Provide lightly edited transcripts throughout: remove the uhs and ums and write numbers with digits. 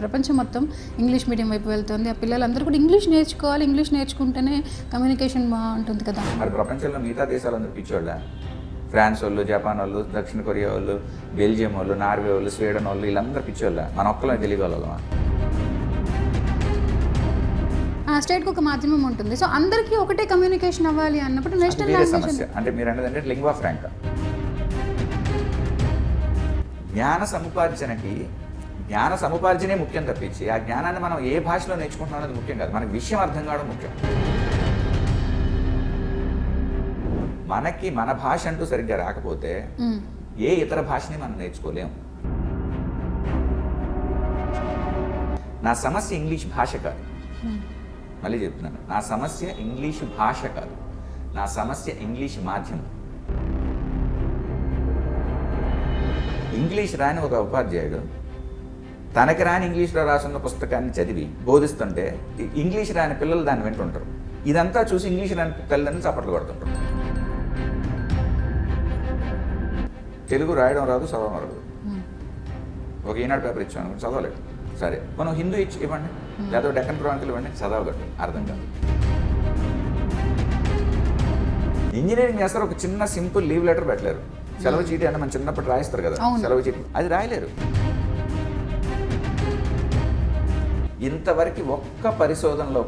ప్రపంచం మొత్తం English medium వైపు వెళ్తుంది. ఆ పిల్లలందరూ కూడా ఇంగ్లీష్ నేర్చుకోవాలి, ఇంగ్లీష్ నేర్చుకుంటేనే కమ్యూనికేషన్ బాగుంటుంది కదా. మరి ప్రపంచంలో మిగతా దేశాలందరూ పిచ్చోళ్ళ, ఫ్రాన్స్ వాళ్ళు, జపాన్ వాళ్ళు, దక్షిణ కొరియా వాళ్ళు, బెల్జియం వాళ్ళు, నార్వే వాళ్ళు, స్వీడన్ వాళ్ళు, వీళ్ళందరూ పిచ్చోళ్ళ. మన ఒక్కలో తెలియగలమా? ఆ స్టేట్కి ఒక మాధ్యమం ఉంటుంది. సో అందరికీ ఒకటే కమ్యూనికేషన్ అవ్వాలి అన్నప్పుడు నేషనల్ లాంగ్వేజ్ సమస్య. అంటే మీరు అన్నదంటే లింగ్వా ఫ్రాంకా. జ్ఞాన సముపార్జనే ముఖ్యం తప్పించి ఆ జ్ఞానాన్ని మనం ఏ భాషలో నేర్చుకుంటున్నాం అనేది ముఖ్యం కాదు. మనకి విషయం అర్థం కావడం ముఖ్యం. మనకి మన భాష అంటూ సరిగ్గా రాకపోతే ఏ ఇతర భాషని మనం నేర్చుకోలేము. నా సమస్య ఇంగ్లీష్ భాష కాదు. మళ్ళీ చెప్తున్నాను, నా సమస్య ఇంగ్లీష్ భాష కాదు, నా సమస్య ఇంగ్లీష్ మాధ్యమం. ఇంగ్లీష్ రాని ఒక ఉపాధ్యాయుడు తనకి రాని ఇంగ్లీష్లో రాసున్న పుస్తకాన్ని చదివి బోధిస్తుంటే ఇంగ్లీష్ రాని పిల్లలు దాన్ని వింటుంటారు. ఇదంతా చూసి ఇంగ్లీష్ రాని తల్లిదండ్రులు చప్పట్లు కొడుతుంటారు. తెలుగు రాయడం రాదు, చదవడం రాదు. ఒక ఈనాడు పేపర్ ఇచ్చాను, చదవలేదు. సరే, మనం హిందూ ఇవ్వండి, లేదా డెక్కన్ క్రానికల్ ఇవ్వండి, చదవగట్టు, అర్థం కాదు. ఇంజనీరింగ్ చేస్తారు, ఒక చిన్న సింపుల్ లీవ్ లెటర్ పెట్టలేరు. సెలవు చీటీ అంటే మనం చిన్నప్పుడు రాయిస్తారు కదా, సెలవు చీటీ, అది రాయలేరు. ఇంతవరకు ఒక్క పరిశోధనలో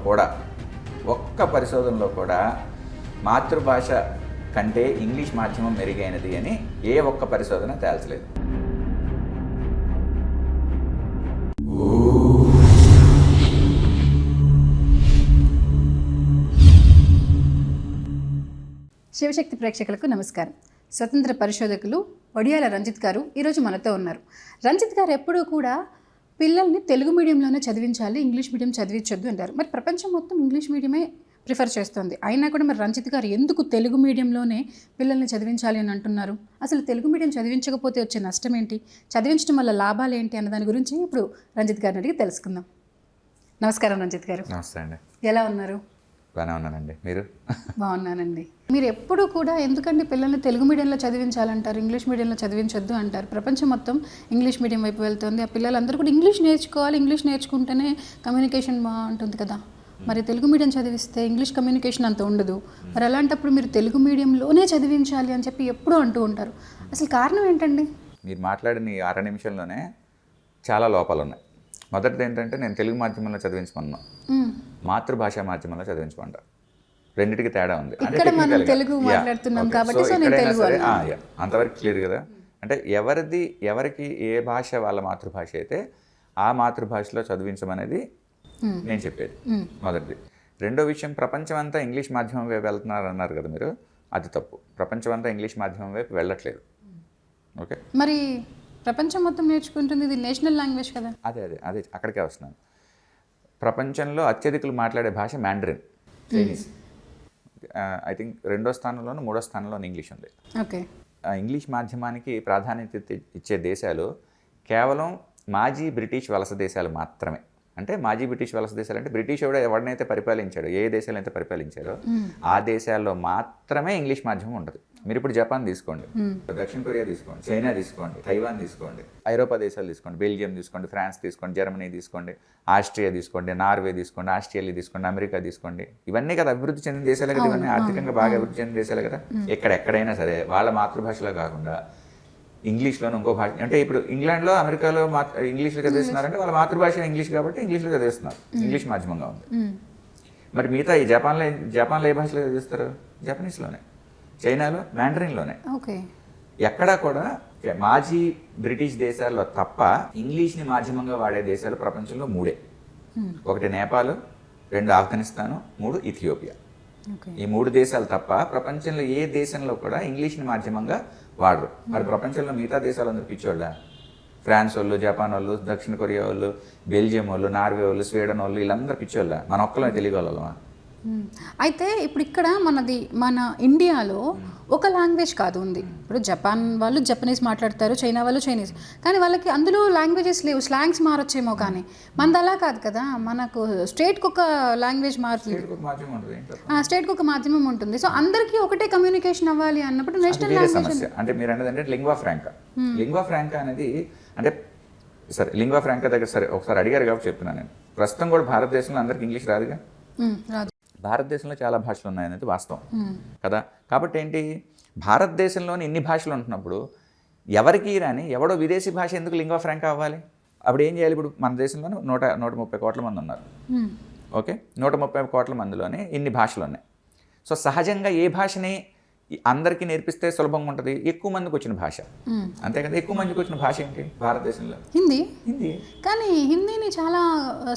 కూడా మాతృభాష కంటే ఇంగ్లీష్ మాధ్యమం మెరుగైనది అని ఏ ఒక్క పరిశోధన తేల్చలేదు. శివశక్తి ప్రేక్షకులకు నమస్కారం. స్వతంత్ర పరిశోధకులు వడియాల రంజిత్ గారు ఈరోజు మనతో ఉన్నారు. రంజిత్ గారు ఎప్పుడూ కూడా పిల్లల్ని తెలుగు మీడియంలోనే చదివించాలి, ఇంగ్లీష్ మీడియం చదివించొద్దు అంటారు. మరి ప్రపంచం మొత్తం ఇంగ్లీష్ మీడియమే ప్రిఫర్ చేస్తుంది. అయినా కూడా మరి రంజిత్ గారు ఎందుకు తెలుగు మీడియంలోనే పిల్లల్ని చదివించాలి అని అంటున్నారు? అసలు తెలుగు మీడియం చదివించకపోతే వచ్చే నష్టం ఏంటి, చదివించడం వల్ల లాభాలు ఏంటి అన్న దాని గురించి ఇప్పుడు రంజిత్ గారిని అడిగి తెలుసుకుందాం. నమస్కారం రంజిత్ గారు. నమస్తే అండి. ఎలా ఉన్నారు? బాగానే ఉన్నానండి. మీరు? బాగున్నానండి. మీరు ఎప్పుడు కూడా ఎందుకంటే పిల్లల్ని తెలుగు మీడియంలో చదివించాలంటారు, ఇంగ్లీష్ మీడియంలో చదివించొద్దు అంటారు? ప్రపంచం మొత్తం ఇంగ్లీష్ మీడియం వైపు వెళ్తుంది. ఆ పిల్లలందరూ కూడా ఇంగ్లీష్ నేర్చుకోవాలి, ఇంగ్లీష్ నేర్చుకుంటేనే కమ్యూనికేషన్ బాగుంటుంది కదా. మరి తెలుగు మీడియం చదివిస్తే ఇంగ్లీష్ కమ్యూనికేషన్ అంత ఉండదు. మరి అలాంటప్పుడు మీరు తెలుగు మీడియంలోనే చదివించాలి అని చెప్పి ఎప్పుడూ అంటూ ఉంటారు. అసలు కారణం ఏంటండి? మీరు మాట్లాడిన ఈ 6 నిమిషంలోనే చాలా లోపాలు ఉన్నాయి. మొదటిది ఏంటంటే, నేను తెలుగు మాధ్యమంలో చదివించమన్నా, మాతృభాషా మాధ్యమంలో చదివించమంటా. రెండింటికి తేడా ఉంది. ఇక్కడ మనం తెలుగు మాట్లాడుతున్నాం కాబట్టి సో నేను తెలుగు అంతవరకు క్లియర్ కదా. అంటే ఎవరికి ఏ భాష వాళ్ళ మాతృభాష అయితే ఆ మాతృభాషలో చదివించమనేది నేను చెప్పేది మొదటిది. రెండో విషయం, ప్రపంచం అంతా ఇంగ్లీష్ మాధ్యమం వైపు వెళ్తున్నారు అన్నారు కదా మీరు, అది తప్పు. ప్రపంచం అంతా ఇంగ్లీష్ మాధ్యమం వైపు వెళ్ళట్లేదు. ఓకే, మరి ప్రపంచం మొత్తం నేర్చుకుంటుంది, ఇది నేషనల్ లాంగ్వేజ్ కదా. అదే అక్కడికే వస్తున్నాను. ప్రపంచంలో అత్యధికులు మాట్లాడే భాష మ్యాండరిన్, చైనీస్. ఐ థింక్ 2వ స్థానంలోనూ 3వ స్థానంలోనూ ఇంగ్లీష్ ఉంది. ఓకే, ఇంగ్లీష్ మాధ్యమానికి ప్రాధాన్యత ఇచ్చే దేశాలు కేవలం మాజీ బ్రిటిష్ వలస దేశాలు మాత్రమే. అంటే మాజీ బ్రిటిష్ వలస దేశాలు అంటే బ్రిటిష్ ఎవరినైతే పరిపాలించాడో, ఏ దేశాలు అయితే పరిపాలించారో ఆ దేశాల్లో మాత్రమే ఇంగ్లీష్ మాధ్యమం ఉంటుంది. మీరు ఇప్పుడు జపాన్ తీసుకోండి, దక్షిణ కొరియా తీసుకోండి, చైనా తీసుకోండి, తైవాన్ తీసుకోండి, ఐరోపా దేశాలు తీసుకోండి, బెల్జియం తీసుకోండి, ఫ్రాన్స్ తీసుకోండి, జర్మనీ తీసుకోండి, ఆస్ట్రియా తీసుకోండి, నార్వే తీసుకోండి, ఆస్ట్రేలియా తీసుకోండి, అమెరికా తీసుకోండి. ఇవన్నీ కదా అభివృద్ధి చెందిన దేశాలే కదా, ఇవన్నీ ఆర్థికంగా బాగా అభివృద్ధి చెందిన దేశాలే కదా. ఎక్కడైనా సరే వాళ్ళ మాతృభాషలో కాకుండా ఇంగ్లీష్లోనే ఇంకో భాష. అంటే ఇప్పుడు ఇంగ్లాండ్లో, అమెరికాలో ఇంగ్లీష్లో చదివిస్తున్నారంటే వాళ్ళ మాతృభాష ఇంగ్లీష్ కాబట్టి ఇంగ్లీష్లో చదివిస్తున్నారు, ఇంగ్లీష్ మాధ్యమంగా ఉంది. మరి మిగతా ఈ జపాన్లో ఏ భాషలో చదివిస్తారు? జపనీస్లోనే. చైనాలో మ్యాండరిన్లోనే. ఎక్కడా కూడా మాజీ బ్రిటిష్ దేశాల్లో తప్ప ఇంగ్లీష్ని మాధ్యమంగా వాడే దేశాలు ప్రపంచంలో 3. 1 నేపాల్, 2 ఆఫ్ఘనిస్తాను, 3 ఇథియోపియా. ఈ 3 దేశాలు తప్ప ప్రపంచంలో ఏ దేశంలో కూడా ఇంగ్లీష్ని మాధ్యమంగా వాడరు. మరి ప్రపంచంలో మిగతా దేశాలందరూ పిచ్చోళ్ళ, ఫ్రాన్స్ వాళ్ళు, జపాన్ వాళ్ళు, దక్షిణ కొరియా వాళ్ళు, బెల్జియం వాళ్ళు, నార్వే వాళ్ళు, స్వీడన్ వాళ్ళు, వీళ్ళందరూ పిచ్చోళ్ళ. మన ఒక్కలో తెలియగలమా? అయితే ఇప్పుడు ఇక్కడ మన ఇండియాలో ఒక లాంగ్వేజ్ కాదు ఉంది. ఇప్పుడు జపాన్ వాళ్ళు జపనీస్ మాట్లాడతారు, చైనా వాళ్ళు చైనీస్, కానీ వాళ్ళకి అందులో లాంగ్వేజెస్ లేవు, స్లాంగ్స్ మారొచ్చేమో. కానీ మనది అలా కాదు కదా. మనకు స్టేట్కి ఒక లాంగ్వేజ్ మారుతుంది, స్టేట్కి ఒక మాధ్యమం ఉంటుంది. సో అందరికీ ఒకటే కమ్యూనికేషన్ అవ్వాలి అన్నప్పుడు నేషనల్ లాంగ్వేజ్. అంటే మీరు అనేది లింగ్వా ఫ్రాంకా. లింగ్వా ఫ్రాంకా అనేది అంటే సరే లింగ్వా ఫ్రాంకా దగ్గర సరే ఒకసారి అడిగారు కాబట్టి చెప్తున్నాను నేను. ప్రస్తుతం కూడా భారతదేశంలో అందరికి ఇంగ్లీష్ రాదుగా. రాదు. భారతదేశంలో చాలా భాషలు ఉన్నాయనేది వాస్తవం కదా. కాబట్టి ఏంటి, భారతదేశంలోని ఇన్ని భాషలు ఉంటున్నప్పుడు ఎవరికి రాని ఎవడో విదేశీ భాష ఎందుకు లింగ్వా ఫ్రాంకా అవ్వాలి? అప్పుడు ఏం చేయాలి? ఇప్పుడు మన దేశంలోనే 130 కోట్ల మంది ఉన్నారు. ఓకే, 130 కోట్ల మందిలోనే ఇన్ని భాషలు ఉన్నాయి. సో సహజంగా ఏ భాషని అందరికీ నేర్పిస్తే సులభంగా ఉంటుంది? ఎక్కువ మందికి వచ్చిన భాష, అంతే కదా. ఎక్కువ మందికి వచ్చిన భాష ఏంటి భారతదేశంలో? హిందీ. హిందీ. కానీ హిందీని చాలా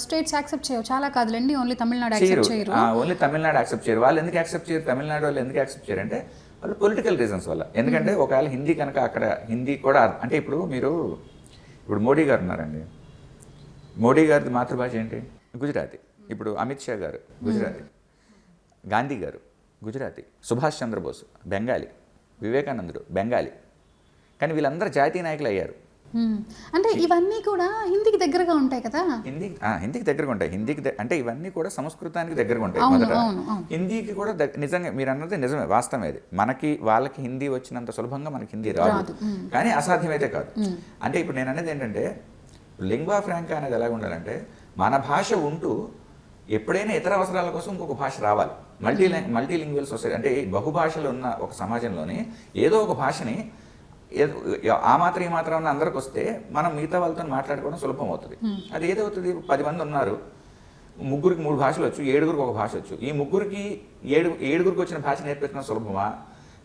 స్టేట్స్ యాక్సెప్ట్ చేయవు. చాలా కాదులేండి, ఓన్లీ తమిళనాడు యాక్సెప్ట్ చేయరు. ఓన్లీ తమిళనాడు యాక్సెప్ట్ చేయరు. వాళ్ళు ఎందుకు యాక్సెప్ట్ చేయరు? తమిళనాడు వాళ్ళు ఎందుకు యాక్సెప్ట్ చేయరు అంటే వాళ్ళు పొలిటికల్ రీజన్స్ వల్ల. ఎందుకంటే ఒకవేళ హిందీ కనుక అక్కడ హిందీ కూడా అంటే ఇప్పుడు మోడీ గారు ఉన్నారండి. మోడీ గారి మాతృభాష ఏంటి? గుజరాతీ. ఇప్పుడు అమిత్ షా గారు గుజరాతీ, గాంధీ గారు గుజరాతీ, సుభాష్ చంద్రబోస్ బెంగాలీ, వివేకానందుడు బెంగాలీ. కానీ జాతీయ నాయకులు అయ్యారు. అంటే ఇవన్నీ కూడా హిందీకి దగ్గరగా ఉంటాయి కదా. హిందీకి దగ్గరగా ఉంటాయి. అంటే ఇవన్నీ కూడా సంస్కృతానికి దగ్గరగా ఉంటాయి. మొదట హిందీకి కూడా నిజంగా మీరు అన్నది నిజమే, వాస్తవమే. అది వాళ్ళకి హిందీ వచ్చినంత సులభంగా మనకి హిందీ రాదు, కానీ అసాధ్యమైతే కాదు. అంటే ఇప్పుడు నేను అనేది ఏంటంటే లింగ్వా ఫ్రాంకా అనేది ఎలా ఉండాలంటే మన భాష ఉంటూ ఎప్పుడైనా ఇతర అవసరాల కోసం ఇంకొక భాష రావాలి. మల్టీలింగ్వల్ సొసైటీ అంటే బహుభాషలు ఉన్న ఒక సమాజంలోని ఏదో ఒక భాషని ఆ మాత్రం ఈ మాత్రం అందరికి వస్తే మనం మిగతా వాళ్ళతో మాట్లాడుకోవడం సులభం అవుతుంది. అది ఏదవుతుంది? 10 మంది ఉన్నారు, ముగ్గురికి 3 భాషలు వచ్చు, 7గురికి ఒక భాష వచ్చు. ఈ ముగ్గురికి ఏడుగురికి వచ్చిన భాష నేర్పించడం సులభమా,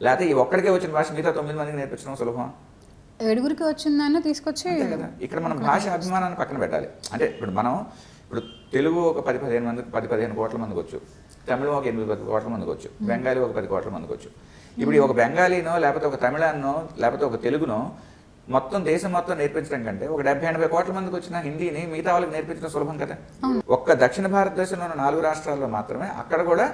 లేకపోతే ఈ ఒక్కడికే వచ్చిన భాష మిగతా 9 మందికి నేర్పించడం సులభమా? 7గురికి వచ్చిందాన్ని తీసుకొచ్చి కదా. ఇక్కడ మనం భాష అభిమానాన్ని పక్కన పెట్టాలి. అంటే ఇప్పుడు తెలుగు ఒక 10-15 కోట్ల మందికి వచ్చు, తమిళం ఒక 8-10 కోట్ల మందికి వచ్చు, బెంగాలీ ఒక 10 కోట్ల మందికి వచ్చు. ఇప్పుడు ఒక బెంగాలీనో లేకపోతే ఒక తమిళాన్నో లేకపోతే ఒక తెలుగునో మొత్తం దేశం మొత్తం నేర్పించడం కంటే ఒక 70-80 కోట్ల మందికి వచ్చిన హిందీని మిగతా వాళ్ళకి నేర్పించడం సులభం కదా. ఒక్క దక్షిణ భారతదేశంలో ఉన్న 4 రాష్ట్రాల్లో మాత్రమే అక్కడ కూడా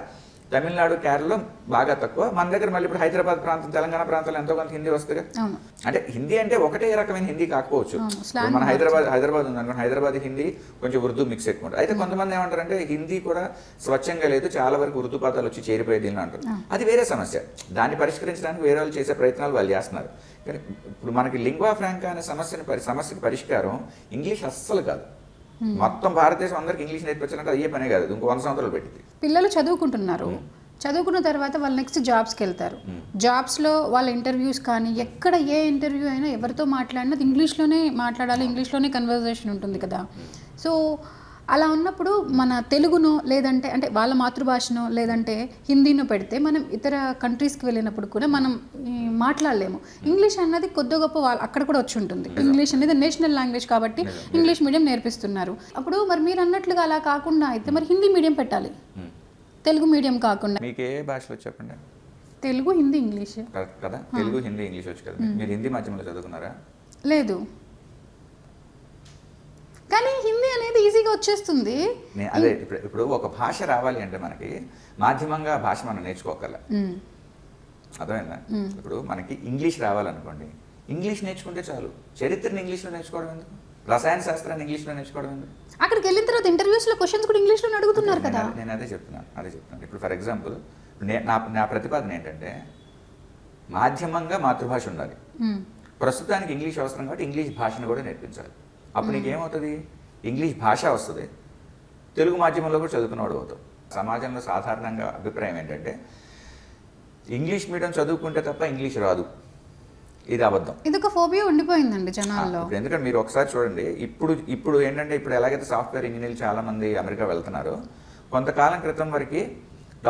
తమిళనాడు, కేరళలో బాగా తక్కువ. మన దగ్గర మళ్ళీ ఇప్పుడు హైదరాబాద్ ప్రాంతం, తెలంగాణ ప్రాంతంలో ఎంతో కొంత హిందీ వస్తుందిగా. అంటే హిందీ అంటే ఒకటే రకమైన హిందీ కాకపోవచ్చు. మన హైదరాబాద్ ఉందనుకోండి, హైదరాబాద్ హిందీ కొంచెం ఉర్దూ మిక్స్ ఎక్కువ ఉంటుంది. అయితే కొంతమంది ఏమంటారంటే హిందీ కూడా స్వచ్ఛంగా లేదు, చాలా వరకు ఉర్దూ పదాలు వచ్చి చేరిపోయేది అంటారు. అది వేరే సమస్య. దాన్ని పరిష్కరించడానికి వేరే వాళ్ళు చేసే ప్రయత్నాలు వాళ్ళు చేస్తున్నారు. కానీ ఇప్పుడు మనకి లింగ్వా ఫ్రాంకా అనే సమస్యకి పరిష్కారం ఇంగ్లీష్ అస్సలు కాదు. మొత్తం భారతదేశం అందరికి ఇంగ్లీష్ నేర్పించాలంటే అయ్యే పనే కాదు, ఇంకో 100 సంవత్సరాలు పెట్టింది. పిల్లలు చదువుకుంటున్నారు, చదువుకున్న తర్వాత వాళ్ళు నెక్స్ట్ జాబ్స్కి వెళ్తారు. జాబ్స్లో వాళ్ళ ఇంటర్వ్యూస్ కానీ ఎక్కడ ఏ ఇంటర్వ్యూ అయినా ఎవరితో మాట్లాడినా ఇంగ్లీష్లోనే మాట్లాడాలి, ఇంగ్లీష్లోనే కన్వర్జేషన్ ఉంటుంది కదా. సో అలా ఉన్నప్పుడు మన తెలుగునో లేదంటే అంటే వాళ్ళ మాతృభాషనో లేదంటే హిందీనో పెడితే మనం ఇతర కంట్రీస్కి వెళ్ళినప్పుడు కూడా మనం మాట్లాడలేము. ఇంగ్లీష్ అన్నది కొద్ది గొప్ప వాళ్ళు అక్కడ కూడా వచ్చి ఉంటుంది. ఇంగ్లీష్ అనేది నేషనల్ లాంగ్వేజ్ కాబట్టి ఇంగ్లీష్ మీడియం నేర్పిస్తున్నారు. అప్పుడు మరి మీరు అన్నట్లుగా అలా కాకుండా అయితే మరి హిందీ మీడియం పెట్టాలి, తెలుగు మీడియం కాకుండా. మీకు ఏ భాషలో చెప్పండి? తెలుగు, హిందీ, ఇంగ్లీష్ కదా. తెలుగు, హిందీ, ఇంగ్లీష్ వచ్చు కదా. మీరు హిందీ మాధ్యమంలో చదువుకున్నారా? లేదు, కానీ హిందీ అనేది ఈజీగా వచ్చేస్తుంది. అదే ఇప్పుడు ఒక భాష రావాలి అంటే మనకి మాధ్యమంగా భాష మనం నేర్చుకోగలం. అర్థమైందా? ఇప్పుడు మనకి ఇంగ్లీష్ రావాలనుకోండి, ఇంగ్లీష్ నేర్చుకుంటే చాలు. చరిత్రని ఇంగ్లీష్లో నేర్చుకోవడం ఎందుకు? రసాయన శాస్త్రాన్ని ఇంగ్లీష్లో నేర్చుకోవడం ఎందుకు? అక్కడికి వెళ్ళిన తర్వాత ఇంటర్వ్యూస్లో క్వశ్చన్స్ కూడా ఇంగ్లీష్లో అడుగుతున్నారు కదా. నేను అదే చెప్తున్నాను. ఇప్పుడు ఫర్ ఎగ్జాంపుల్ నా ప్రతిపాదన ఏంటంటే మాధ్యమంగా మాతృభాష ఉండాలి. ప్రస్తుతానికి ఇంగ్లీష్ అవసరం కాబట్టి ఇంగ్లీష్ భాషను కూడా నేర్పించాలి. అప్పుడు నీకేమవుతుంది? ఇంగ్లీష్ భాష వస్తుంది, తెలుగు మాధ్యమంలో కూడా చదువుకున్నవాడు అవుతావు. సమాజంలో సాధారణంగా అభిప్రాయం ఏంటంటే ఇంగ్లీష్ మీడియం చదువుకుంటే తప్ప ఇంగ్లీష్ రాదు. ఇది అబద్ధం. ఇది ఒక ఫోబియా ఉండిపోయిందండి జనాల్లో. ఎందుకంటే మీరు ఒకసారి చూడండి, ఇప్పుడు ఏంటంటే ఇప్పుడు ఎలాగైతే సాఫ్ట్వేర్ ఇంజనీర్లు చాలా మంది అమెరికా వెళ్తున్నారో, కొంతకాలం క్రితం వరకు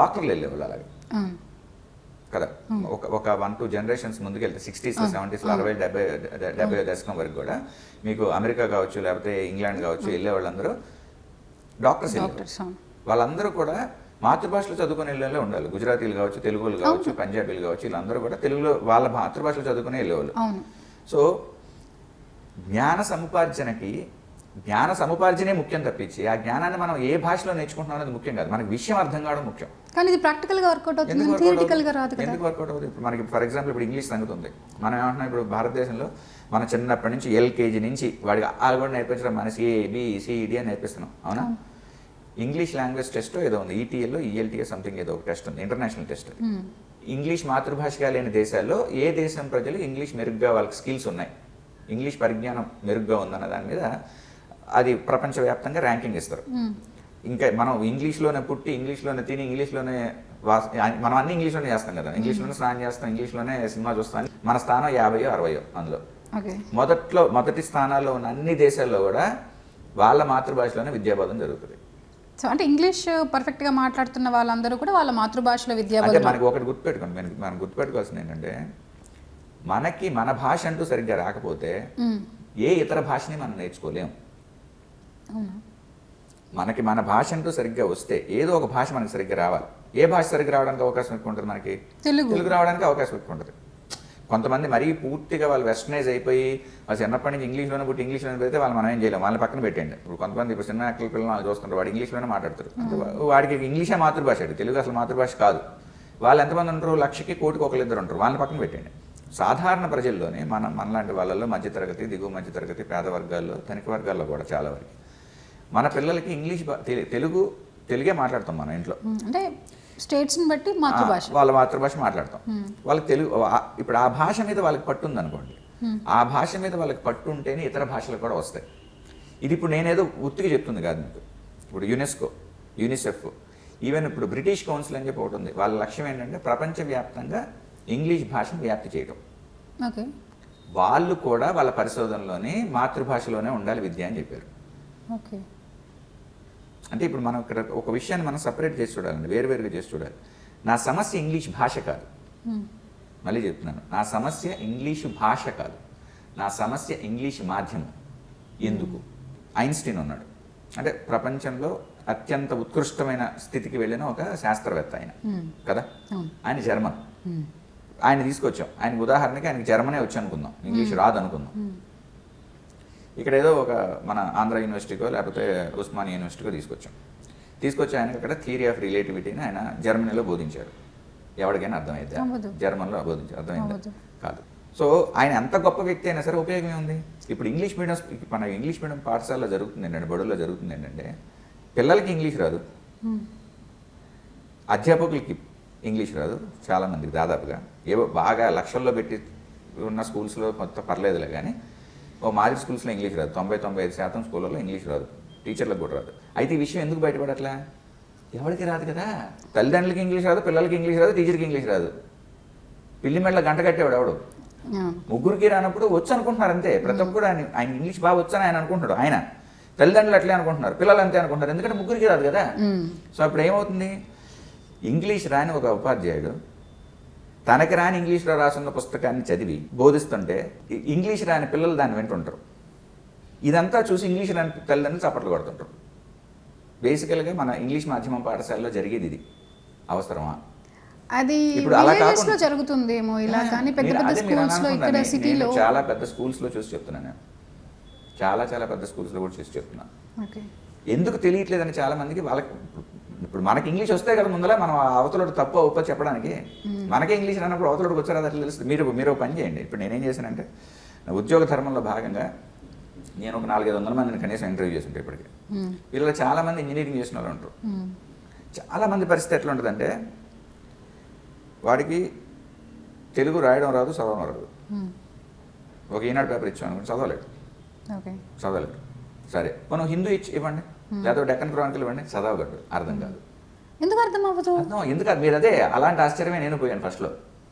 డాక్టర్లు వెళ్ళేవాళ్ళు అలాగే కదా. ఒక 1-2 జనరేషన్స్ ముందుకు వెళ్తే 60s 70s 60-70 దశకం వరకు కూడా మీకు అమెరికా కావచ్చు లేకపోతే ఇంగ్లాండ్ కావచ్చు వెళ్ళే వాళ్ళందరూ డాక్టర్స్. వాళ్ళందరూ కూడా మాతృభాషలో చదువుకునే వెళ్ళే ఉండాలి. గుజరాతీలు కావచ్చు, తెలుగులు కావచ్చు, పంజాబీలు కావచ్చు, వీళ్ళందరూ కూడా తెలుగులో వాళ్ళ మాతృభాషలో చదువుకునే వెళ్ళేవాళ్ళు. సో జ్ఞాన సముపార్జనే ముఖ్యం తప్పించి ఆ జ్ఞానాన్ని మనం ఏ భాషలో నేర్చుకుంటున్నాం అనేది ముఖ్యం కాదు. మనకి విషయం అర్థం కావడం ముఖ్యం. కానీ ఇది ప్రాక్టికల్గా వర్కౌట్ అవుతుంది, థియరిటికల్గా రాదు కదా. ఎందుకు వర్కౌట్ అవుతుంది? ఇప్పుడు మనకి ఫర్ ఎగ్జాంపుల్ ఇప్పుడు ఇంగ్లీష్ సంగతి ఉంది. మనం ఏమంటున్నాం, ఇప్పుడు భారతదేశంలో మన చిన్నప్పటి నుంచి ఎల్కేజీ నుంచి వాడికి ఆలు కూడా నేర్పించడం, మన ABCD అని నేర్పిస్తున్నాం, అవునా? ఇంగ్లీష్ లాంగ్వేజ్ టెస్ట్ ఏదో ఉంది, ETL ELTS సంథింగ్ ఏదో ఒక టెస్ట్ ఉంది, ఇంటర్నేషనల్ టెస్ట్. ఇంగ్లీష్ మాతృభాషగా లేని దేశాల్లో ఏ దేశం ప్రజలు ఇంగ్లీష్ మెరుగ్గా వాళ్ళకి స్కిల్స్ ఉన్నాయి, ఇంగ్లీష్ పరిజ్ఞానం మెరుగ్గా ఉందన్న దాని మీద అది ప్రపంచవ్యాప్తంగా ర్యాంకింగ్ ఇస్తారు. ఇంకా మనం ఇంగ్లీష్లోనే పుట్టి ఇంగ్లీష్లోనే తిని ఇంగ్లీష్లోనే మనం అన్ని ఇంగ్లీష్లోనే చేస్తాం కదా, ఇంగ్లీష్లోనే స్నానం చేస్తాం, ఇంగ్లీష్లోనే సినిమా చూస్తాం. మన స్థానం 50 60 అందులో. మొదటి స్థానాల్లో ఉన్న అన్ని దేశాల్లో కూడా వాళ్ళ మాతృభాషలోనే విద్యాబోధన జరుగుతుంది. సో అంటే ఇంగ్లీష్ పర్ఫెక్ట్గా మాట్లాడుతున్న వాళ్ళందరూ కూడా వాళ్ళ మాతృభాషలో అంటే విద్యాబోధన. మనకి ఒకటి గుర్తుపెట్టుకోండి, మనం గుర్తుపెట్టుకోవాల్సింది ఏంటంటే మనకి మన భాష అంటూ సరిగ్గా రాకపోతే ఏ ఇతర భాషని మనం నేర్చుకోలేము. మనకి మన భాష అంటూ సరిగ్గా వస్తే ఏదో ఒక భాష మనకి సరిగ్గా రావాలి. ఏ భాష సరిగ్గా రావడానికి అవకాశం ఎక్కువ ఉంటుంది? మనకి తెలుగు రావడానికి అవకాశం ఎక్కువ ఉంటుంది. కొంతమంది మరీ పూర్తిగా వాళ్ళు వెస్టర్నైజ్ అయిపోయి వాళ్ళు చిన్నప్పటి నుంచి ఇంగ్లీష్లోనే పుట్టి ఇంగ్లీష్లోనే పెడితే వాళ్ళు మనం ఏం చేయలేము, వాళ్ళని పక్కన పెట్టండి. ఇప్పుడు కొంతమంది ఇప్పుడు చిన్న యాక్టర్ పిల్లలు వాళ్ళు చూస్తుంటారు, వాడు ఇంగ్లీష్లోనే మాట్లాడతారు. వాడికి ఇంగ్లీషే మాతృభాష, తెలుగు అసలు మాతృభాష కాదు. వాళ్ళు ఎంతమంది ఉంటారు? 1,00,000కి 1,00,000కి ఒకళ్ళిద్దరు ఉంటారు. వాళ్ళని పక్కన పెట్టండి. సాధారణ ప్రజల్లోనే మనలాంటి వాళ్ళల్లో మధ్యతరగతి, దిగువ మధ్యతరగతి, పేద వర్గాల్లో, ధనిక వర్గాల్లో కూడా చాలా వరకు మన పిల్లలకి ఇంగ్లీష్ తెలుగే మాట్లాడతాం మన ఇంట్లో. అంటే స్టేట్స్ని బట్టి మాతృభాష, వాళ్ళ మాతృభాష మాట్లాడతాం. వాళ్ళకి తెలుగు ఇప్పుడు ఆ భాష మీద వాళ్ళకి పట్టు ఉందనుకోండి, ఆ భాష మీద వాళ్ళకి పట్టు ఉంటేనే ఇతర భాషలు కూడా వస్తాయి. ఇది ఇప్పుడు నేనేదో ఉత్తిగా చెప్తుంది కాదు మీకు. ఇప్పుడు యునిసెఫ్, ఈవెన్ ఇప్పుడు బ్రిటిష్ కౌన్సిల్ అని చెప్పి ఒకటి ఉంది. వాళ్ళ లక్ష్యం ఏంటంటే ప్రపంచవ్యాప్తంగా ఇంగ్లీష్ భాషను వ్యాప్తి చేయడం. వాళ్ళు కూడా వాళ్ళ పరిశోధనలోనే మాతృభాషలోనే ఉండాలి విద్య అని చెప్పారు. అంటే ఇప్పుడు మనం ఇక్కడ ఒక విషయాన్ని మనం సపరేట్ చేసి చూడాలండి, వేరువేరుగా చేసి చూడాలి. నా సమస్య ఇంగ్లీష్ భాష కాదు, మళ్ళీ చెప్తున్నాను, నా సమస్య ఇంగ్లీషు భాష కాదు, నా సమస్య ఇంగ్లీష్ మాధ్యమం. ఎందుకు? ఐన్స్టీన్ ఉన్నాడు, అంటే ప్రపంచంలో అత్యంత ఉత్కృష్టమైన స్థితికి వెళ్ళిన ఒక శాస్త్రవేత్త ఆయన కదా. ఆయన జర్మన్. ఆయన తీసుకొచ్చాం. ఆయనకు ఉదాహరణకి ఆయనకి జర్మనే వచ్చి అనుకుందాం, ఇంగ్లీష్ రాదు అనుకుందాం. ఇక్కడ ఏదో ఒక మన ఆంధ్ర యూనివర్సిటీకో లేకపోతే ఉస్మానియా యూనివర్సిటీకో తీసుకొచ్చి ఆయనకి అక్కడ థియరీ ఆఫ్ రిలేటివిటీని ఆయన జర్మనీలో బోధించారు. ఎవరికైనా అర్థమైందా? జర్మన్లో బోధించారు, అర్థమైందా? కాదు. సో ఆయన ఎంత గొప్ప వ్యక్తి అయినా సరే ఉపయోగమే ఉంది. ఇప్పుడు ఇంగ్లీష్ మీడియం పాఠశాలలో జరుగుతుంది ఏంటంటే, బడుల్లో జరుగుతుంది ఏంటంటే, పిల్లలకి ఇంగ్లీష్ రాదు, అధ్యాపకులకి ఇంగ్లీష్ రాదు చాలామందికి. దాదాపుగా ఏవో బాగా లక్షల్లో పెట్టి ఉన్న స్కూల్స్లో మొత్తం పర్లేదులే, కానీ ఓ మాదిరి స్కూల్స్లో ఇంగ్లీష్ రాదు. 90-95% స్కూళ్ళలో ఇంగ్లీష్ రాదు, టీచర్లకు కూడా రాదు. అయితే ఈ విషయం ఎందుకు బయటపడట్లా? ఎవరికి రాదు కదా. తల్లిదండ్రులకి ఇంగ్లీష్ రాదు, పిల్లలకి ఇంగ్లీష్ రాదు, టీచర్కి ఇంగ్లీష్ రాదు. పిల్లి మెళ్ళ గంట కట్టేవాడు ఎవడు? ముగ్గురికి రానప్పుడు వచ్చు అనుకుంటున్నారు అంతే. ప్రతి ఒక్కరు ఆయన ఇంగ్లీష్ బాగా వచ్చని ఆయన అనుకుంటాడు. ఆయన తల్లిదండ్రులు అట్లే అనుకుంటున్నారు, పిల్లలు అంతే అనుకుంటారు, ఎందుకంటే ముగ్గురికి రాదు కదా. సో అప్పుడు ఏమవుతుంది? ఇంగ్లీష్ రాని ఒక ఉపాధ్యాయుడు తనకి రాని ఇంగ్లీష్లో రాసున్న పుస్తకాన్ని చదివి బోధిస్తుంటే ఇంగ్లీష్ రాని పిల్లలు దాన్ని వింటుంటారు. ఇదంతా చూసి ఇంగ్లీష్ రాని తల్లిదండ్రులు చప్పట్లు కొడుతుంటారు. బేసికల్గా మన ఇంగ్లీష్ మాధ్యమం పాఠశాలలో జరిగేది ఇది. అవసరమా? అది ఇప్పుడు అలా కాకుండా జరుగుతుందేమో ఇలా, కానీ పెద్ద పెద్ద స్కూల్స్లో ఇక్కడ సిటీలో చాలా పెద్ద స్కూల్స్లో చూసి చెప్తున్నాను నేను. చాలా పెద్ద స్కూల్స్లో కూడా చూసి చెప్తున్నాను. ఎందుకు తెలియట్లేదని చాలా మందికి. వాళ్ళకి ఇప్పుడు మనకి ఇంగ్లీష్ వస్తే కదా ముందర మనం అవతలోడు తప్పు ఒప్ప చెప్పడానికి. మనకే ఇంగ్లీష్ రానప్పుడు అవతలోడికి వచ్చారు అది అట్లా తెలుస్తుంది. మీరు పని చేయండి. ఇప్పుడు నేనేం చేశానంటే, ఉద్యోగ ధర్మంలో భాగంగా నేను ఒక 400-500 మందిని కనీసం ఇంటర్వ్యూ చేసి ఉంటాను ఇప్పటికి. వీళ్ళలో చాలామంది ఇంజనీరింగ్ చేసిన వాళ్ళు ఉంటారు. చాలామంది పరిస్థితి ఎట్లా ఉంటుందంటే, వాడికి తెలుగు రాయడం రాదు, చదవడం రాదు. ఒక ఈనాడు పేపర్ ఇచ్చాను అనుకోండి, చదవలేడు. సరే మనం హిందూ ఇవ్వండి, లేదా డెక్కన్ క్రానికల్ ఇవ్వండి, చదవగలడు, అర్థం కాదు. ఎందుకు అర్థం అవ్వదు? ఎందుకు మీరు అదే అలాంటి ఆశ్చర్యమే నేను పోయాను ఫస్ట్లో.